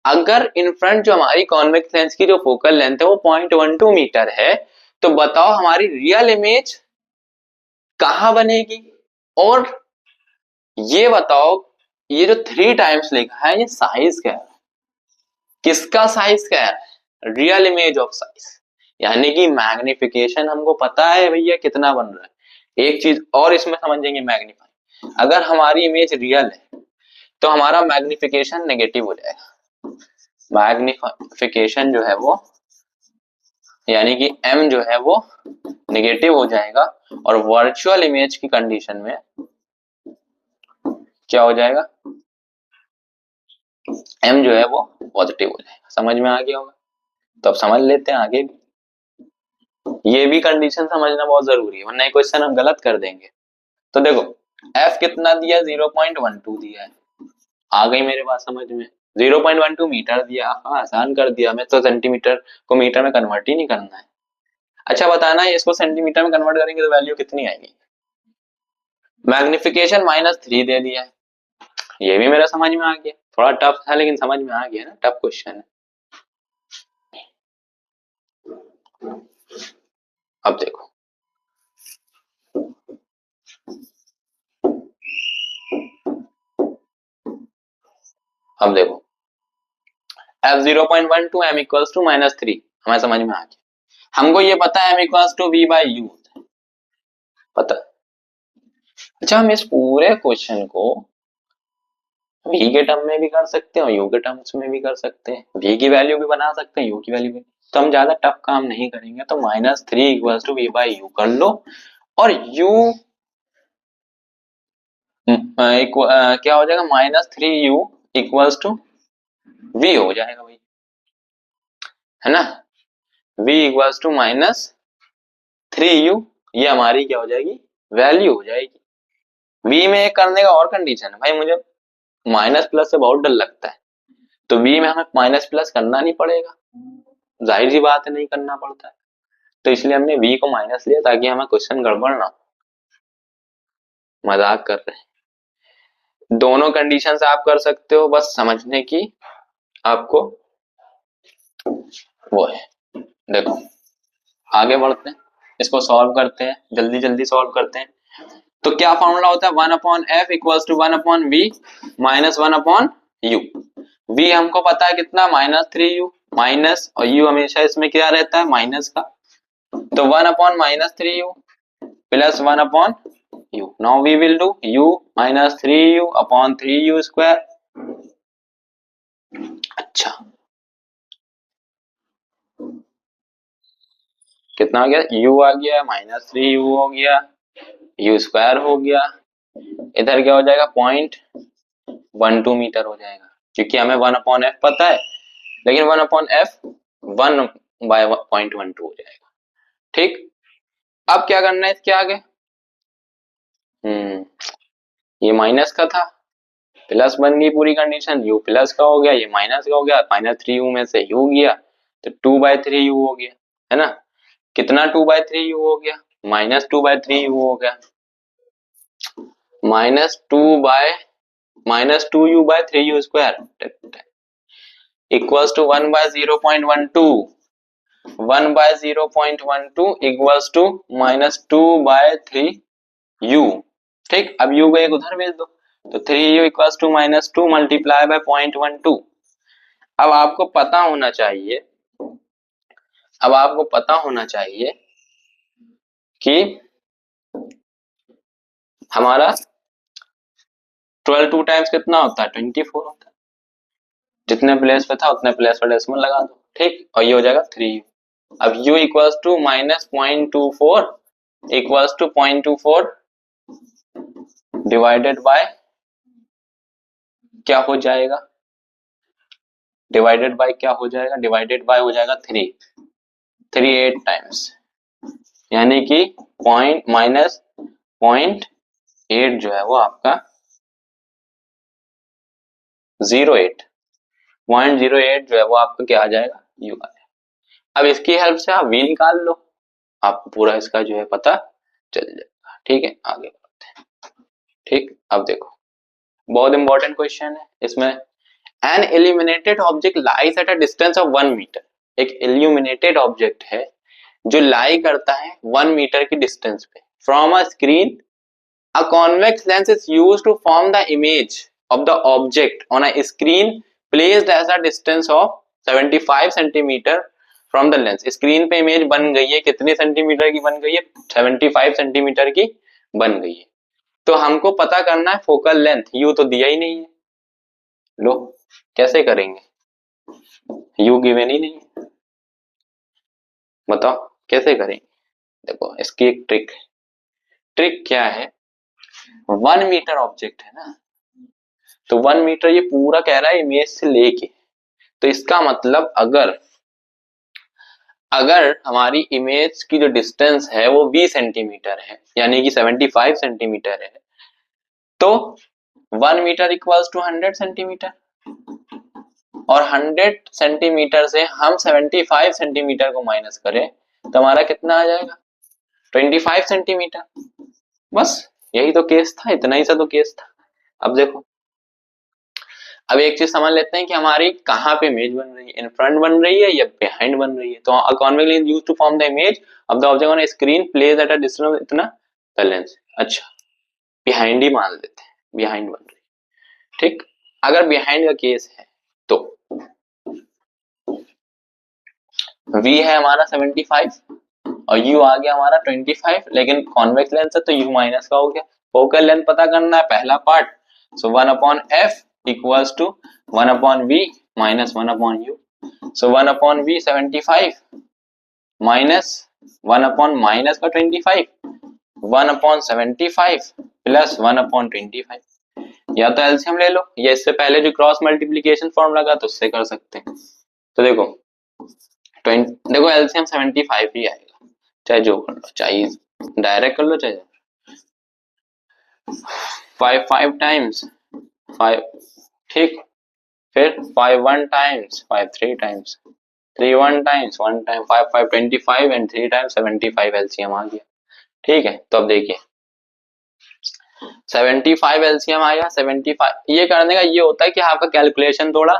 अगर इन फ्रंट जो हमारी कॉन्वेक्स लेंस की जो फोकल लेंथ है वो 0.12 मीटर है, तो बताओ हमारी रियल इमेज कहां बनेगी? और ये बताओ, ये जो 3 टाइम्स लिखा है ये साइज क्या है? किसका साइज क्या है? रियल इमेज ऑफ साइज, यानी कि मैग्निफिकेशन हमको पता है भैया कितना बन रहा है। एक चीज और इसमें समझेंगे, मैग्नीफाई, अगर हमारी इमेज रियल है तो हमारा मैग्निफिकेशन नेगेटिव हो जाएगा। मैग्निफिकेशन जो है वो, यानी कि m जो है वो नेगेटिव हो जाएगा, और वर्चुअल इमेज की कंडीशन में क्या हो जाएगा? m जो है वो पॉजिटिव हो जाएगा। समझ में आ गया होगा? तो अब समझ लेते हैं आगे भी। ये भी कंडीशन समझना बहुत जरूरी है, वरना क्वेश्चन हम गलत कर देंगे। तो देखो f कितना दिया? 0.12 दिया है, आ गई मेरे पास समझ में। 0.12 मीटर दिया, आसान कर दिया, मैं तो सेंटीमीटर को मीटर में कन्वर्ट ही नहीं करना है। अच्छा बताना है, इसको सेंटीमीटर में कन्वर्ट करेंगे तो वैल्यू कितनी आएगी? मैग्निफिकेशन -3 दे दिया है, ये भी मेरा समझ में आ गया। थोड़ा टफ था लेकिन समझ में आ गया ना, टफ क्वेश्चन है। अब देखो, अब देखो f 0.12 m इक्वल्स टू -3 हमें समझ में आ गया। हमको ये पता है m equals to v by u पता है। अच्छा, हम इस पूरे क्वेश्चन को v के टर्म में भी कर सकते हैं और u के टर्म्स में भी कर सकते हैं, v की वैल्यू भी बना सकते हैं, u की वैल्यू भी। तो हम ज्यादा टफ काम नहीं करेंगे, तो -3 equals to v by u कर लो, और u क्या हो जाएगा? -3u इक्वल्स टू v हो जाएगा भाई, है ना? v इक्वल्स टू -3u, ये हमारी क्या हो जाएगी? वैल्यू हो जाएगी। v में एक करने का और कंडीशन है भाई, मुझे माइनस प्लस से बहुत डर लगता है, तो v में हमें माइनस प्लस करना नहीं पड़ेगा, जाहिर सी बात है नहीं करना पड़ता है, तो इसलिए हमने v को माइनस लिया ताकि हमें क्वेश्चन गड़बड़ ना हो। मजाक कर रहे हैं, दोनों कंडीशन से आप कर सकते हो, बस समझने की आपको वो है। देखो आगे बढ़ते हैं, इसको सॉल्व करते हैं, जल्दी जल्दी सॉल्व करते हैं। तो क्या फॉर्मूला होता है? 1/f equals to 1/v minus 1/u। v हमको पता है कितना? -3u, माइनस, और u हमेशा इसमें क्या रहता है? माइनस का, तो 1/-3u plus 1/u। Now we will do u -3u upon 3u square. अच्छा कितना आ गया? u आ गया, -3u हो गया, u स्क्वायर हो गया, इधर क्या हो जाएगा? 0.12 मीटर हो जाएगा, क्योंकि हमें 1/f पता है, लेकिन 1/f 1/0.12 हो जाएगा। ठीक, अब क्या करना है इसके आगे? ये माइनस का था, प्लस बन गई पूरी कंडीशन, u प्लस का हो गया, ये माइनस का हो गया, -3u में से u गया तो 2/3u हो गया, है ना? कितना 2/3u हो गया? -2/3u हो गया, -2u/3u square equals to 1/0.12, 1/0.12 equals to -2/3u। ठीक, अब u को एक उधर भेज दो, तो 3u equals to -2 multiply by 0.12। अब आपको पता होना चाहिए, अब आपको पता होना चाहिए कि हमारा 12 टू टाइम्स कितना होता है, 24 होता है। जितने प्लेस पे था उतने प्लेस पर डेसिमल लगा दो, ठीक, और ये हो जाएगा 3u। अब u equals to -0.24 equals to 0.24 divided by क्या हो जाएगा, डिवाइडेड बाय क्या हो जाएगा, डिवाइडेड बाय हो जाएगा 38 टाइम्स, यानी कि -0.8 जो है वो आपका 0.08 जो है वो आपका क्या आ जाएगा, यू आ जाएगा। अब इसकी हेल्प से आप v निकाल लो, आपको पूरा इसका जो है पता चल जाएगा। ठीक है, आगे बढ़ते हैं। ठीक, अब देखो बहुत इंपॉर्टेंट क्वेश्चन है इसमें। An illuminated object lies at a distance of 1 metre. एक इल्यूमिनेटेड ऑब्जेक्ट है जो लाई करता है 1 मीटर की डिस्टेंस पे from a screen. A convex lens is used to form the image of the object on a screen placed at a distance of 75 centimeter from the lens। Screen पे image बन गई है, कितने centimetre की बन गई है, 75 सेंटीमीटर की बन गई है। तो हमको पता करना है फोकल लेंथ, यू तो दिया ही नहीं है, लो कैसे करेंगे, यू गिवन ही नहीं है, बताओ कैसे करेंगे। देखो इसकी एक ट्रिक, ट्रिक क्या है, 1 मीटर ऑब्जेक्ट है ना, तो 1 मीटर ये पूरा कह रहा है इमेज से लेके, तो इसका मतलब अगर अगर हमारी इमेज की जो डिस्टेंस है वो 20 सेंटीमीटर है, यानी कि 75 सेंटीमीटर है, तो 1 मीटर इक्वल्स टू 100 सेंटीमीटर, और 100 सेंटीमीटर से हम 75 सेंटीमीटर को माइनस करें तो हमारा कितना आ जाएगा, 25 सेंटीमीटर। बस यही तो केस था, इतना ही सा तो केस था। अब देखो, अब एक चीज समझ लेते हैं कि हमारी कहाँ पे इमेज बन रही है, इन फ्रंट बन रही है या बिहाइंड बन रही है। तो a convex lens used to form the image of the object on a screen placed at a distance of इतना द लेंस। अच्छा, बिहाइंड ही मान लेते हैं, बिहाइंड बन रही है। ठीक, अगर बिहाइंड का केस है तो v है हमारा 75 और u आ गया हमारा 25, लेकिन कॉन्वेक्स लेंस है तो u माइनस का हो गया। फोकल लेंथ पता करना है पहला part, so 1 upon f equals to 1 upon v minus 1 upon u। So 1 upon v 75 minus 1 upon minus का 25, 1 अपॉन 75 प्लस 1 अपॉन 25। या तो एलसीएम ले लो, या इससे पहले जो क्रॉस मल्टीप्लीकेशन फॉर्म लगा तो उससे कर सकते हैं। तो देखो 20, देखो एलसीएम 75 ही आएगा, चाहे जो कर लो, चाहे डायरेक्ट कर लो, चाहे 5 टाइम्स 5, ठीक, फिर 5 1 times 5 3 times 3 1 times 1 time 5 5 25 and 3 times 75 LCM आ गया। ठीक है, तो अब देखिए 75 एलसीएम आया, 75 ये करने का ये होता है कि आपका कैलकुलेशन थोड़ा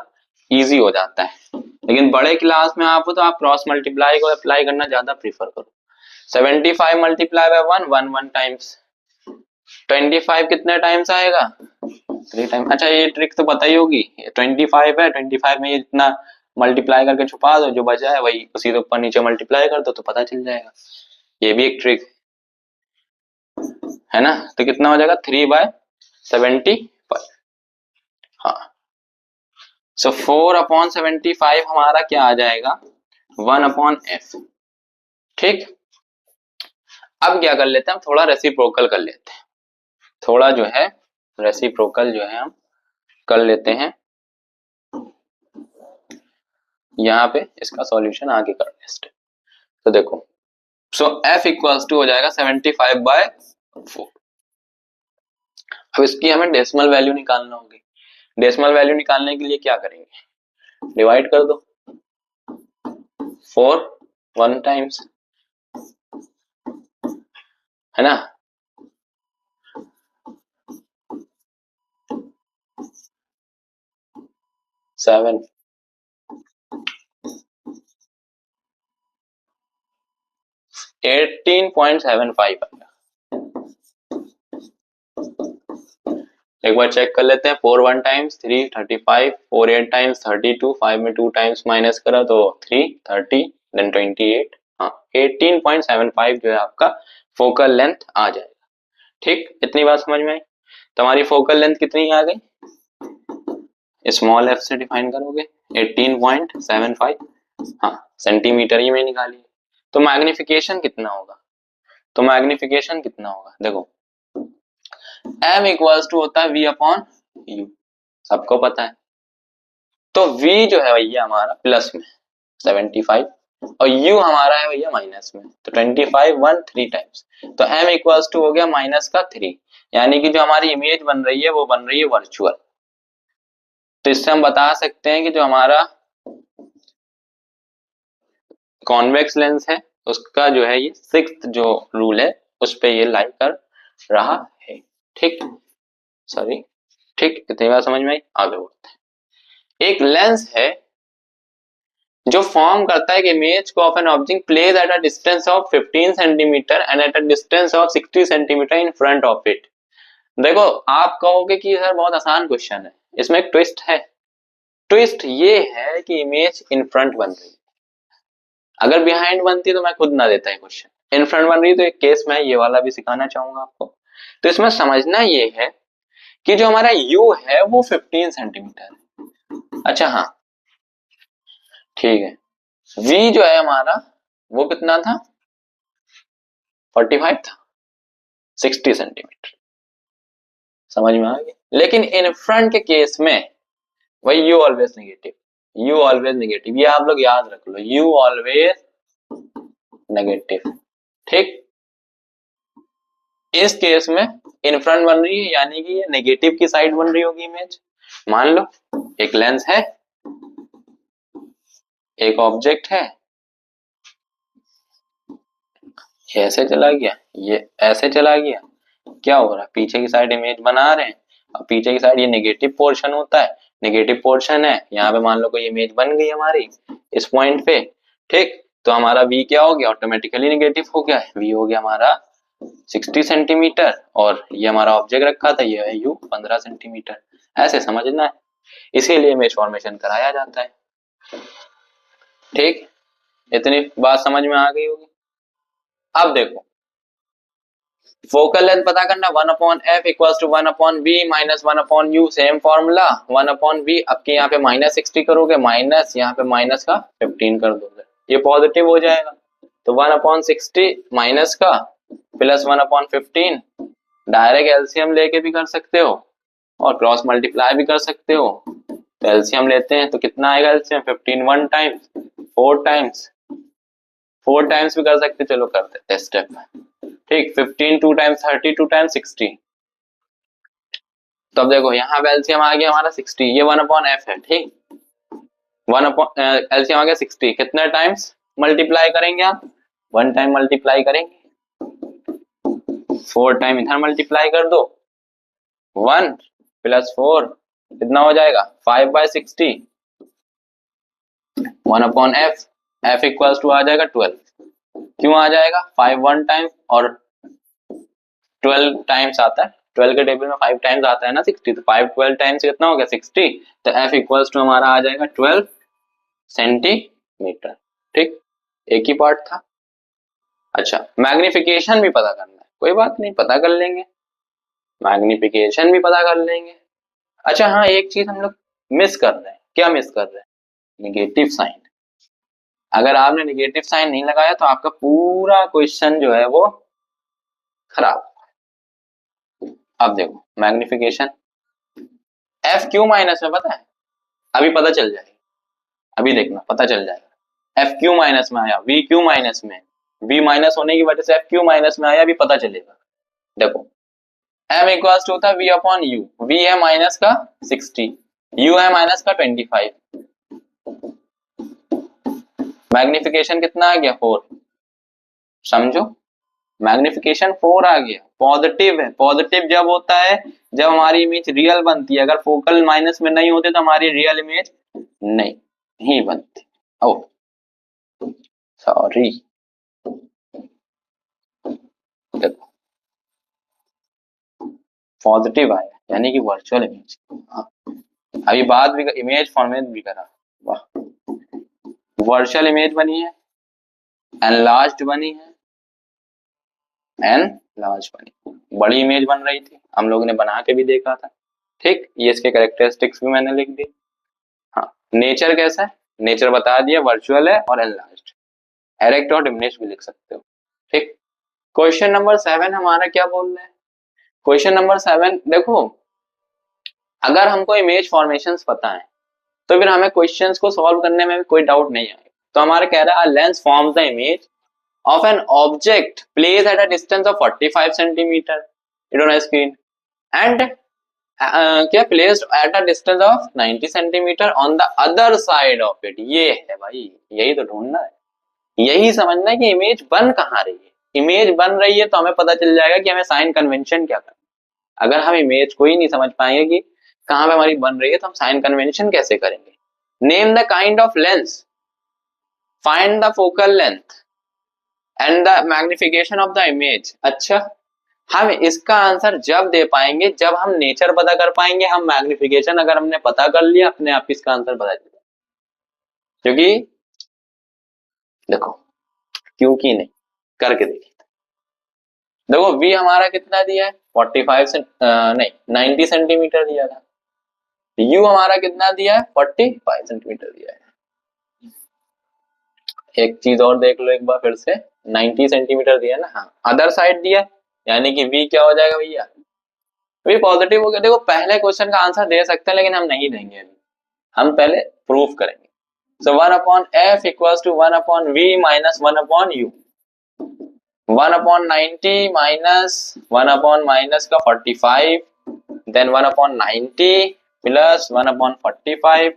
इजी हो जाता है, लेकिन बड़े क्लास में आप हो तो आप क्रॉस मल्टीप्लाई को अप्लाई करना ज्यादा प्रीफर करो। 75 मल्टीप्लाई बाय 1 1 1 टाइम्स, 25 कितने टाइम्स आएगा, 3 टाइम। अच्छा ये ट्रिक तो पता ही होगी, 25 है, 25 में ये इतना मल्टीप्लाई करके छुपा दो, जो बचा है वही उसी के ऊपर नीचे मल्टीप्लाई कर दो तो पता चल जाएगा। ये भी एक ट्रिक है ना, तो कितना हो जाएगा 3/75। हाँ, सो 4/75 हमारा क्या आ जाएगा, 1/f। ठीक, अब क्या कर लेते हैं हम, थोड़ा रेसिप्रोकल कर लेते हैं, थोड़ा जो है रेसिप्रोकल जो है हम कर लेते हैं। यहाँ पे इसका सॉल्यूशन आगे कर नेक्स्ट। तो देखो, सो f इक्वल्स टू हो जाएगा 75/4। अब इसकी हमें डेसिमल वैल्यू निकालना होगी। डेसिमल वैल्यू निकालने के लिए क्या करेंगे, डिवाइड कर दो 4 1 टाइम्स, है ना, 7 18.75 आएगा। एक बार चेक कर लेते हैं। 4 1 टाइम्स 3 35, 4 8 टाइम्स 32, 5 में 2 टाइम्स माइनस करा तो 3 30 देन 28, हाँ 18.75 जो है आपका फोकल लेंथ आ जाएगा। ठीक, इतनी बात समझ में आई। तो हमारी फोकल लेंथ कितनी आ गई, स्मॉल एफ से डिफाइन करोगे 18.75, हाँ सेंटीमीटर ही में निकालिए। तो मैग्निफिकेशन कितना होगा, तो मैग्निफिकेशन कितना होगा, देखो m इक्वल्स टू होता है v अपॉन u, सबको पता है। तो v जो है भैया हमारा प्लस में 75 और u हमारा है भैया माइनस में, तो 25 1 3 टाइम्स, तो m इक्वल्स टू हो गया माइनस का 3, यानी कि जो हमारी इमेज बन रही है वो बन रही है वर्चुअल। तो इससे हम बता सकते हैं कि जो हमारा कॉन्वेक्स लेंस है उसका जो है ये सिक्स्थ जो रूल है उस पे ये लाई कर रहा है। ठीक, सॉरी, ठीक, इतनी बात समझ में आई, आगे बढ़ते हैं। एक लेंस है जो फॉर्म करता है कि इमेज को of an object place at a distance of 15 centimetre and eight a distance of 60 centimetre in front of it. देखो आप कहोगे कि सर बहुत आसान क्वेश्चन है, इसमें एक ट्विस्ट है। ट्विस्ट ये है कि इमेज इन फ्रंट बन रही है, अगर बिहाइंड बनती तो मैं खुद ना देता है क्वेश्चन। इन फ्रंट बन रही है तो एक केस मैं ये वाला भी सिखाना चाहूंगा आपको। तो इसमें समझना ये है कि जो हमारा u है वो 15 सेंटीमीटर है। अच्छा हाँ ठीक है, v जो है हमारा वो कितना था, 45 था, 60 सेंटीमीटर, समझ में आ गया। लेकिन इन फ्रंट के केस में वही u always negative, u always negative, ये आप लोग याद रख लो, u ऑलवेज नेगेटिव। ठीक, इस केस में इन फ्रंट बन रही है यानी कि ये नेगेटिव की साइड बन रही होगी इमेज। मान लो एक लेंस है, एक ऑब्जेक्ट है, ये ऐसे चला गया, ये ऐसे चला गया, क्या हो रहा है, पीछे की साइड इमेज बना रहे हैं, और पीछे की साइड ये नेगेटिव पोर्शन होता है, नेगेटिव पोर्शन है, यहाँ पे मान लो कोई इमेज बन गई हमारी इस पॉइंट पे। ठीक, तो हमारा v क्या हो गया, ऑटोमेटिकली नेगेटिव हो गया है, v हो गया हमारा 60 सेंटीमीटर और ये हमारा ऑब्जेक्ट रखा था ये है u 15 सेंटीमीटर। ऐसे समझना है, इसीलिए इमेज फॉर्मेशन कराया जाता है। ठीक, इतनी बात समझ में आ गई होगी। अब देखो फोकल लेंथ पता करना, 1 upon F equals to 1 upon B minus 1 upon U, same formula 1 upon B. अब के यहाँ पे माइनस 60 करोगे, माइनस यहाँ पे माइनस का 15 कर दोगे, ये पॉजिटिव हो जाएगा। तो 1 अपॉन 60 माइनस का प्लस 1 अपॉन 15, डायरेक्ट एलसीएम लेके भी कर सकते हो और क्रॉस मल्टीप्लाई भी कर सकते हो। तो एलसीएम लेते हैं तो कितना आएगा एलसीएम, 15 1 टाइम्स, 4 टाइम्स, 4 टाइम्स भी कर सकते, चलो कर देते हैं स्टेप में। ठीक, 15 2 टाइम्स 30, 2 टाइम्स 60। तो अब देखो यहाँ पे एलसीएम आ गया हमारा 60, ये 1 अपॉन एफ है। ठीक, 1 अपॉन एलसीएम आ गया 60, कितने टाइम्स मल्टीप्लाई करेंगे आप, 1 टाइम मल्टीप्लाई करेंगे, 4 टाइम इधर मल्टीप्लाई कर दो, 1 प्लस 4 कितना हो जाएगा 5/60, 1 upon F, F equals to आ जाएगा 12। क्यों आ जाएगा, 5 1 टाइम और 12 टाइम्स आता है, 12 के टेबल में 5 टाइम्स आता है ना 60, तो 5 12 टाइम्स कितना हो गया 60, तो एफ इक्वल्स टू हमारा आ जाएगा 12 सेंटीमीटर। ठीक, एक ही पार्ट था। अच्छा मैग्निफिकेशन भी पता करना है, कोई बात नहीं पता कर लेंगे, मैग्निफिकेशन भी पता कर लेंगे। अच्छा हाँ एक चीज हम लोग मिस कर रहे हैं, क्या मिस कर रहे हैं, निगेटिव साइन। अगर आपने निगेटिव साइन नहीं लगाया तो आपका पूरा क्वेश्चन जो है वो खराब। अब देखो मैग्निफिकेशन एफ क्यू माइनस में पता है, अभी पता चल जाएगा, अभी देखना पता चल जाएगा। एफ क्यू माइनस में आया, वी क्यू माइनस में, वी माइनस होने की वजह से एफ क्यू माइनस में आया, अभी पता चलेगा। देखो एम इक्वल्स टू होता है वी अपॉन यू, वी है माइनस का 60, यू है माइनस का 25, मैग्निफिकेशन कितना आ गया 4, समझो मैग्निफिकेशन 4 आ गया, पॉजिटिव है। पॉजिटिव जब होता है जब हमारी इमेज रियल बनती है, अगर फोकल माइनस में नहीं होते तो हमारी रियल इमेज नहीं बनती। ओ सॉरी, देखो पॉजिटिव आया, यानी कि वर्चुअल इमेज। अभी बात भी इमेज फॉर्मेट भी करा, वाह, वर्चुअल इमेज बनी है, एनलार्ज्ड बनी है, एनलार्ज बनी, बड़ी इमेज बन रही थी, हम लोगों ने बना के भी देखा था। ठीक, ये इसके कैरेक्टरिस्टिक्स भी मैंने लिख दी। हाँ, नेचर कैसा है, नेचर बता दिया, वर्चुअल है और एनलार्ज्ड, एरेक्ट और डिमिनिश भी लिख सकते हो। ठीक, क्वेश्चन नंबर 7 हमारा क्या बोल रहे हैं, क्वेश्चन नंबर 7 देखो, अगर हमको इमेज फॉर्मेशंस पता है तो फिर हमें क्वेश्चंस को सॉल्व करने में भी कोई डाउट नहीं आएगा। तो हमारा कह रहा है lens forms the image of an object place at a distance of 45 centimetre it on screen and क्या placed at a distance of 90 centimetre on the other side of it. ये है भाई, यही तो ढूंढना है, यही समझना है कि इमेज बन कहाँ रही है। इमेज बन रही है तो हमें पता चल जाएगा कि हमें साइन कन्वेंशन क्या करना है। अगर हम इमेज को ही नहीं समझ पाएंगे कि कहां पे हमारी बन रही है तो हम साइन कन्वेंशन कैसे करेंगे। Name the kind of lens, find the focal length and the magnification of the image. अच्छा, हम इसका आंसर जब दे पाएंगे जब हम नेचर पता कर पाएंगे, हम मैग्निफिकेशन अगर हमने पता कर लिया अपने आप इसका आंसर पता चल जाएगा। क्योंकि देखो, क्योंकि नहीं, करके देखिए। देखो v हमारा कितना दिया है 45 से नहीं 90 सेंटीमीटर दिया था, u हमारा कितना दिया है 45 सेंटीमीटर दिया है। एक चीज और देख लो एक बार फिर से, 90 सेंटीमीटर दिया है ना, हाँ अदर साइड दिया, यानी कि v क्या हो जाएगा भैया, v पॉजिटिव हो गया। देखो पहले क्वेश्चन का आंसर दे सकते हैं लेकिन हम नहीं देंगे अभी, हम पहले प्रूफ करेंगे। So 1 upon f equals to 1 upon v minus 1 upon u, 1 upon 90 minus 1 upon minus का 45, then 1 upon 90 plus 1 upon 45,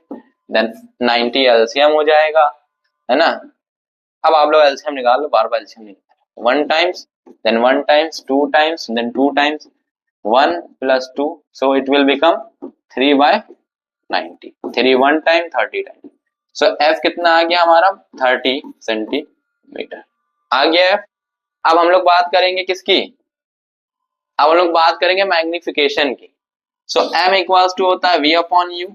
then 90 LCM हो जाएगा, है ना। अब आप लोग एलसीएम निकाल लो, बार बार एलसीएम निकाल, 1 times then 1 times 2 times then 2 times 1 plus 2, so it will become 3 by 90, 3 1 time 30 time. So f कितना आ गया हमारा 30 सेंटीमीटर आ गया f। अब हम लोग बात करेंगे किसकी, अब हम लोग बात करेंगे मैग्निफिकेशन की। सो m इक्वल्स टू होता है v अपॉन u,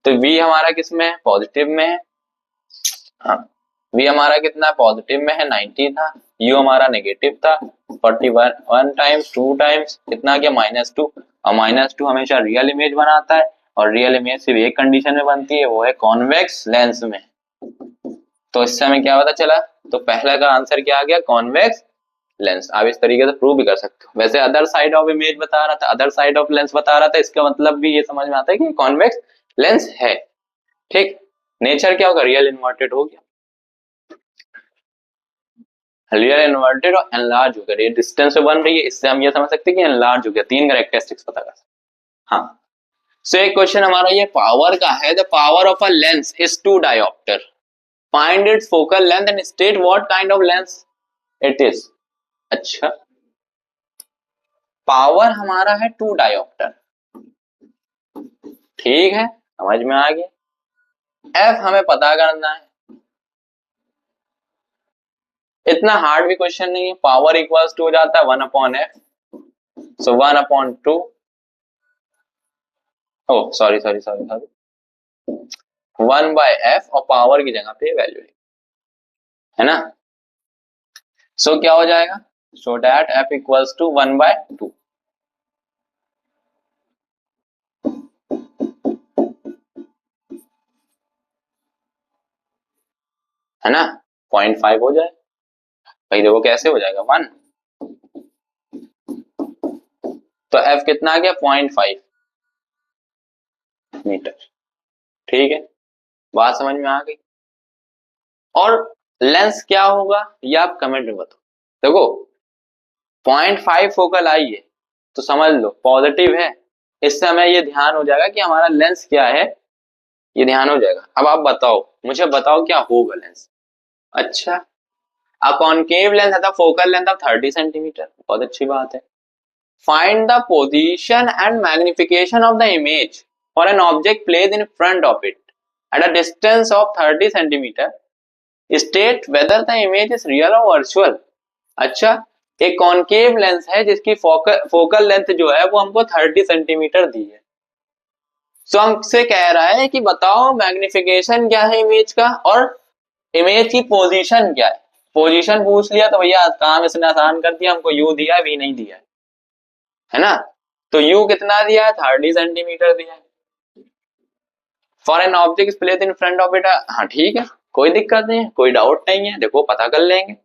तो v हमारा किस में है पॉजिटिव में है, हाँ v हमारा कितना पॉजिटिव में है 90 था, u हमारा नेगेटिव था 41, 1 टाइम्स 2 टाइम्स कितना गया -2, और -2 हमेशा रियल इमेज बनाता है, और रियल इमेज सिर्फ एक कंडीशन में बनती है, वो है कॉन्वेक्स लेंस में। तो इससे हमें क्या पता चला, तो पहला का आंसर क्या आ गया कॉन्वेक्स लेंस। आप इस तरीके से प्रूव भी कर सकते हो। वैसे अदर साइड ऑफ इमेज बता रहा था, अदर साइड ऑफ लेंस बता रहा था, इसका मतलब भी ये समझ में आता है कि कॉन्वेक्स लेंस है। ठीक, नेचर क्या होगा रियल इन्वर्टेड हो गया, रियल इन्वर्टेड और एनलार्ज हो गया, ये डिस्टेंस पे बन रही है, इससे हम ये समझ सकते हैं कि एनलार्ज हो गया। 3 कैरेक्टरिस्टिक्स पता कर सकते। हाँ, सो एक क्वेश्चन हमारा ये पावर का है, the power of a lens is 2 dioptre, find its focal length and state what kind of lens it is. अच्छा, पावर हमारा है 2 डायोप्टर, ठीक है समझ में आ गया। एफ हमें पता करना है, इतना हार्ड भी क्वेश्चन नहीं है, पावर इक्वल्स टू हो जाता है 1 upon F, so 1 upon 2, oh sorry sorry sorry sorry 1 by F, और पावर की जगह पे वैल्यू है ना। सो क्या हो जाएगा, so that F equals to 1 by 2, है ना, 0.5 हो जाए भाई। देखो कैसे हो जाएगा 1, तो एफ कितना आ गया 0.5 मीटर। ठीक है, बात समझ में आ गई। और लेंस क्या होगा ये आप कमेंट में बताओ। देखो 0.5 फोकल आई है तो समझ लो पॉजिटिव है, इससे हमें ये ध्यान हो जाएगा कि हमारा लेंस क्या है, ये ध्यान हो जाएगा। अब आप बताओ, मुझे बताओ क्या होगा लेंस। अच्छा, अ कॉनकेव लेंस है, फोकल लेंथ ऑफ 30 सेंटीमीटर, बहुत अच्छी बात है। Find the position and magnification of the image for an object placed in front of it at a distance of 30 centimetre, state whether the image is real और virtual. अच्छा, एक concave lens है जिसकी focal length जो है वो हमको 30 centimetre दी है। सो हमसे कह रहा है कि बताओ मैग्निफिकेशन क्या है इमेज का और इमेज की पोजीशन क्या है। पोजीशन पूछ लिया तो भैया काम इसने आसान कर दिया, हमको यू दिया है वी नहीं दिया है ना। तो यू कितना दिया है, 30 सेंटीमीटर दिया है। For an object place in front of it, हाँ ठीक है, कोई दिक्कत नहीं है, कोई डाउट नहीं है, देखो पता कर लेंगे।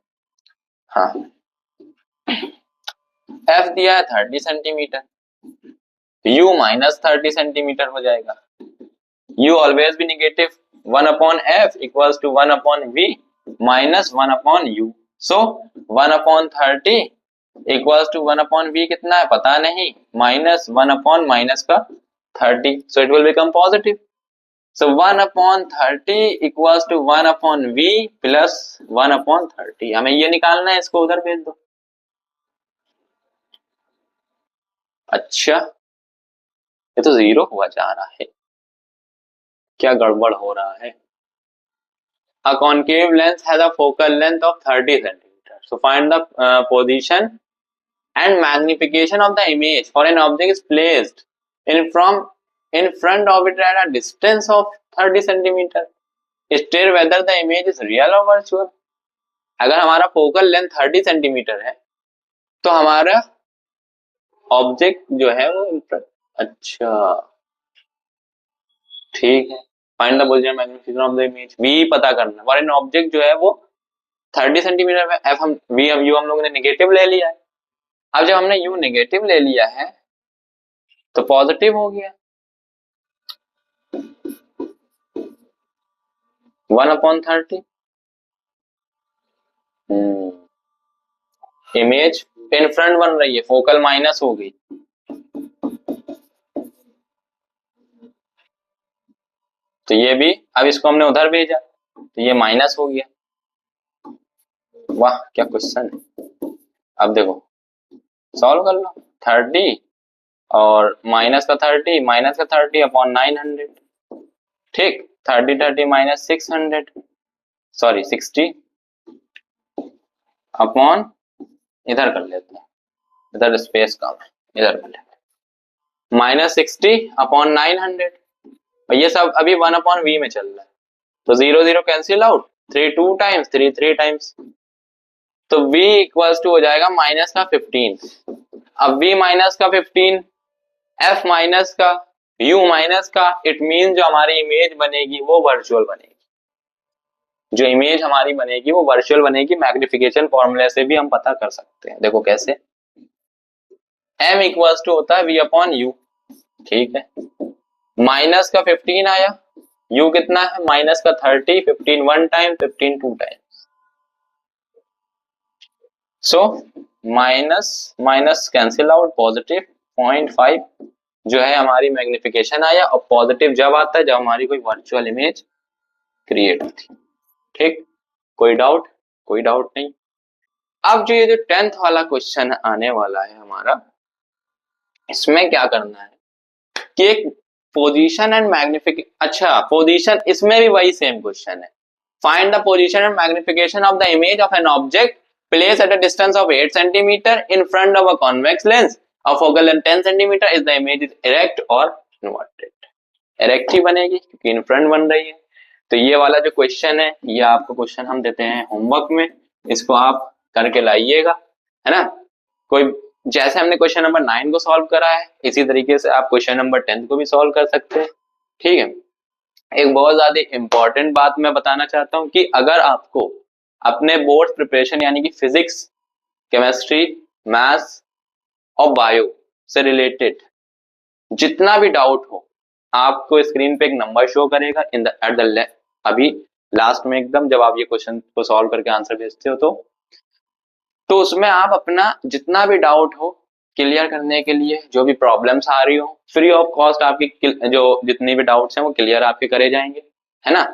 हाँ एफ दिया है 30 सेंटीमीटर, यू माइनस 30 सेंटीमीटर हो जाएगा। यू ऑलवेज भी negative, 1 upon F equals to 1 upon V minus 1 upon U. So 1 upon 30 equals to 1 upon V कितना है पता नहीं, माइनस 1 अपॉन माइनस का 30, सो it will become positive. So 1 upon 30 equals to 1 upon v plus 1 upon 30। हमें ये निकालना है, इसको उधर भेज दो। अच्छा ये तो 0 हुआ जा रहा है, क्या गड़बड़ हो रहा है। A concave lens has a focal length of 30 centimeter. So find the position and magnification of the image for an object is placed in front of it at a distance of 30 centimeter. State whether the image is real or virtual। अगर हमारा focal length 30 centimetre है तो हमारा object जो है वो, अच्छा ठीक है, find the position magnification of the image, V पता करना। फॉर एन ऑब्जेक्ट जो है वो 30 सेंटीमीटर में, एफ हम वी हम यू हम लोगों ने नेगेटिव ले लिया है। अब जब हमने यू नेगेटिव ले लिया है तो पॉजिटिव हो गया 1 अपॉन 30। इमेज इन फ्रंट बन रही है, फोकल माइनस हो गई, तो ये भी, अब इसको हमने उधर भेजा तो ये माइनस हो गया। वाह क्या क्वेश्चन है। अब देखो सॉल्व कर लो, 30 और माइनस का 30 अपॉन 900, ठीक, 30 माइनस 600, सॉरी 60 अपॉन, इधर कर लेते हैं, इधर स्पेस कम है, इधर कर लेते हैं, माइनस 60 अपॉन 900। ये सब अभी 1 अपॉन वी में चल रहा है, तो 0 0 कैंसिल आउट, 3 2 टाइम्स, 3 3 टाइम्स, तो v इक्वल्स टू हो जाएगा माइनस का 15। अब v माइनस का 15, f माइनस का, u माइनस का, इट मीन जो हमारी इमेज बनेगी वो वर्चुअल बनेगी, जो इमेज हमारी बनेगी वो वर्चुअल बनेगी। मैग्निफिकेशन फॉर्मूले से भी हम पता कर सकते हैं, देखो कैसे, m इक्वल्स टू होता है v अपॉन u, ठीक है, माइनस का 15 आया, u कितना है माइनस का 30, 15 1 time, 15 2 time, so minus minus cancel out, positive 0.5 जो है हमारी मैग्निफिकेशन आया। और पॉजिटिव जब आता है जब हमारी कोई वर्चुअल इमेज क्रिएट होती, ठीक, कोई डाउट, कोई डाउट नहीं। अब जो ये जो 10th वाला क्वेश्चन आने वाला है हमारा, इसमें क्या करना है कि एक पोजीशन एंड मैग्निफिकेशन, अच्छा पोजीशन, इसमें भी वही सेम क्वेश्चन है, find the position and magnification of the image of an object placed at a distance of 8 cm in front of a convex lens of focal length 10 cm is the image is erect or inverted। erect ही बनेगी क्योंकि इन front बन रही है। तो ये वाला जो question है, ये आपको क्वेश्चन हम देते हैं होमवर्क में, इसको आप करके लाइएगा, है ना। कोई जैसे हमने क्वेश्चन नंबर 9 को सॉल्व करा है इसी तरीके से आप क्वेश्चन नंबर 10 को भी सॉल्व कर सकते हैं, ठीक है। एक बहुत ज्यादा इंपॉर्टेंट बात मैं बताना चाहता हूं कि अगर आपको अपने बोर्ड प्रिपरेशन यानी कि फिजिक्स, केमिस्ट्री, मैथ्स और बायो से रिलेटेड जितना भी डाउट हो, आपको स्क्रीन पे एक नंबर शो करेगा इन द एट द अभी लास्ट में एकदम, जब आप ये क्वेश्चन को सॉल्व करके आंसर भेजते हो तो उसमें आप अपना जितना भी डाउट हो क्लियर करने के लिए, जो भी प्रॉब्लम्स आ रही हो, फ्री ऑफ कॉस्ट आपकी जो जितनी भी डाउट्स हैं वो क्लियर आपके करे जाएंगे, है ना।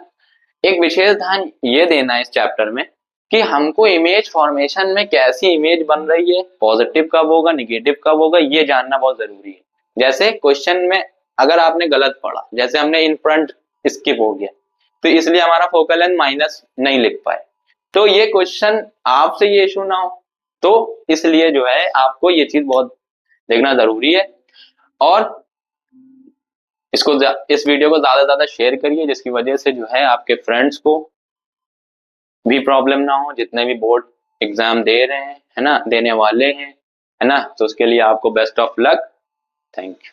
एक विशेष ध्यान ये देना है इस चैप्टर में कि हमको इमेज फॉर्मेशन में कैसी इमेज बन रही है, पॉजिटिव कब होगा, निगेटिव कब होगा, ये जानना बहुत जरूरी है। जैसे क्वेश्चन में अगर आपने गलत पढ़ा, जैसे हमने इन फ्रंट स्किप हो गया तो इसलिए हमारा फोकल लेंथ माइनस नहीं लिख पाए, तो ये क्वेश्चन आपसे ये इशू ना हो तो इसलिए जो है आपको ये चीज बहुत देखना जरूरी है। और इस वीडियो को ज्यादा से ज्यादा शेयर करिए, जिसकी वजह से जो है आपके फ्रेंड्स को भी प्रॉब्लम ना हो, जितने भी बोर्ड एग्जाम दे रहे हैं, है ना, देने वाले हैं, है ना। तो उसके लिए आपको best of luck. Thank you.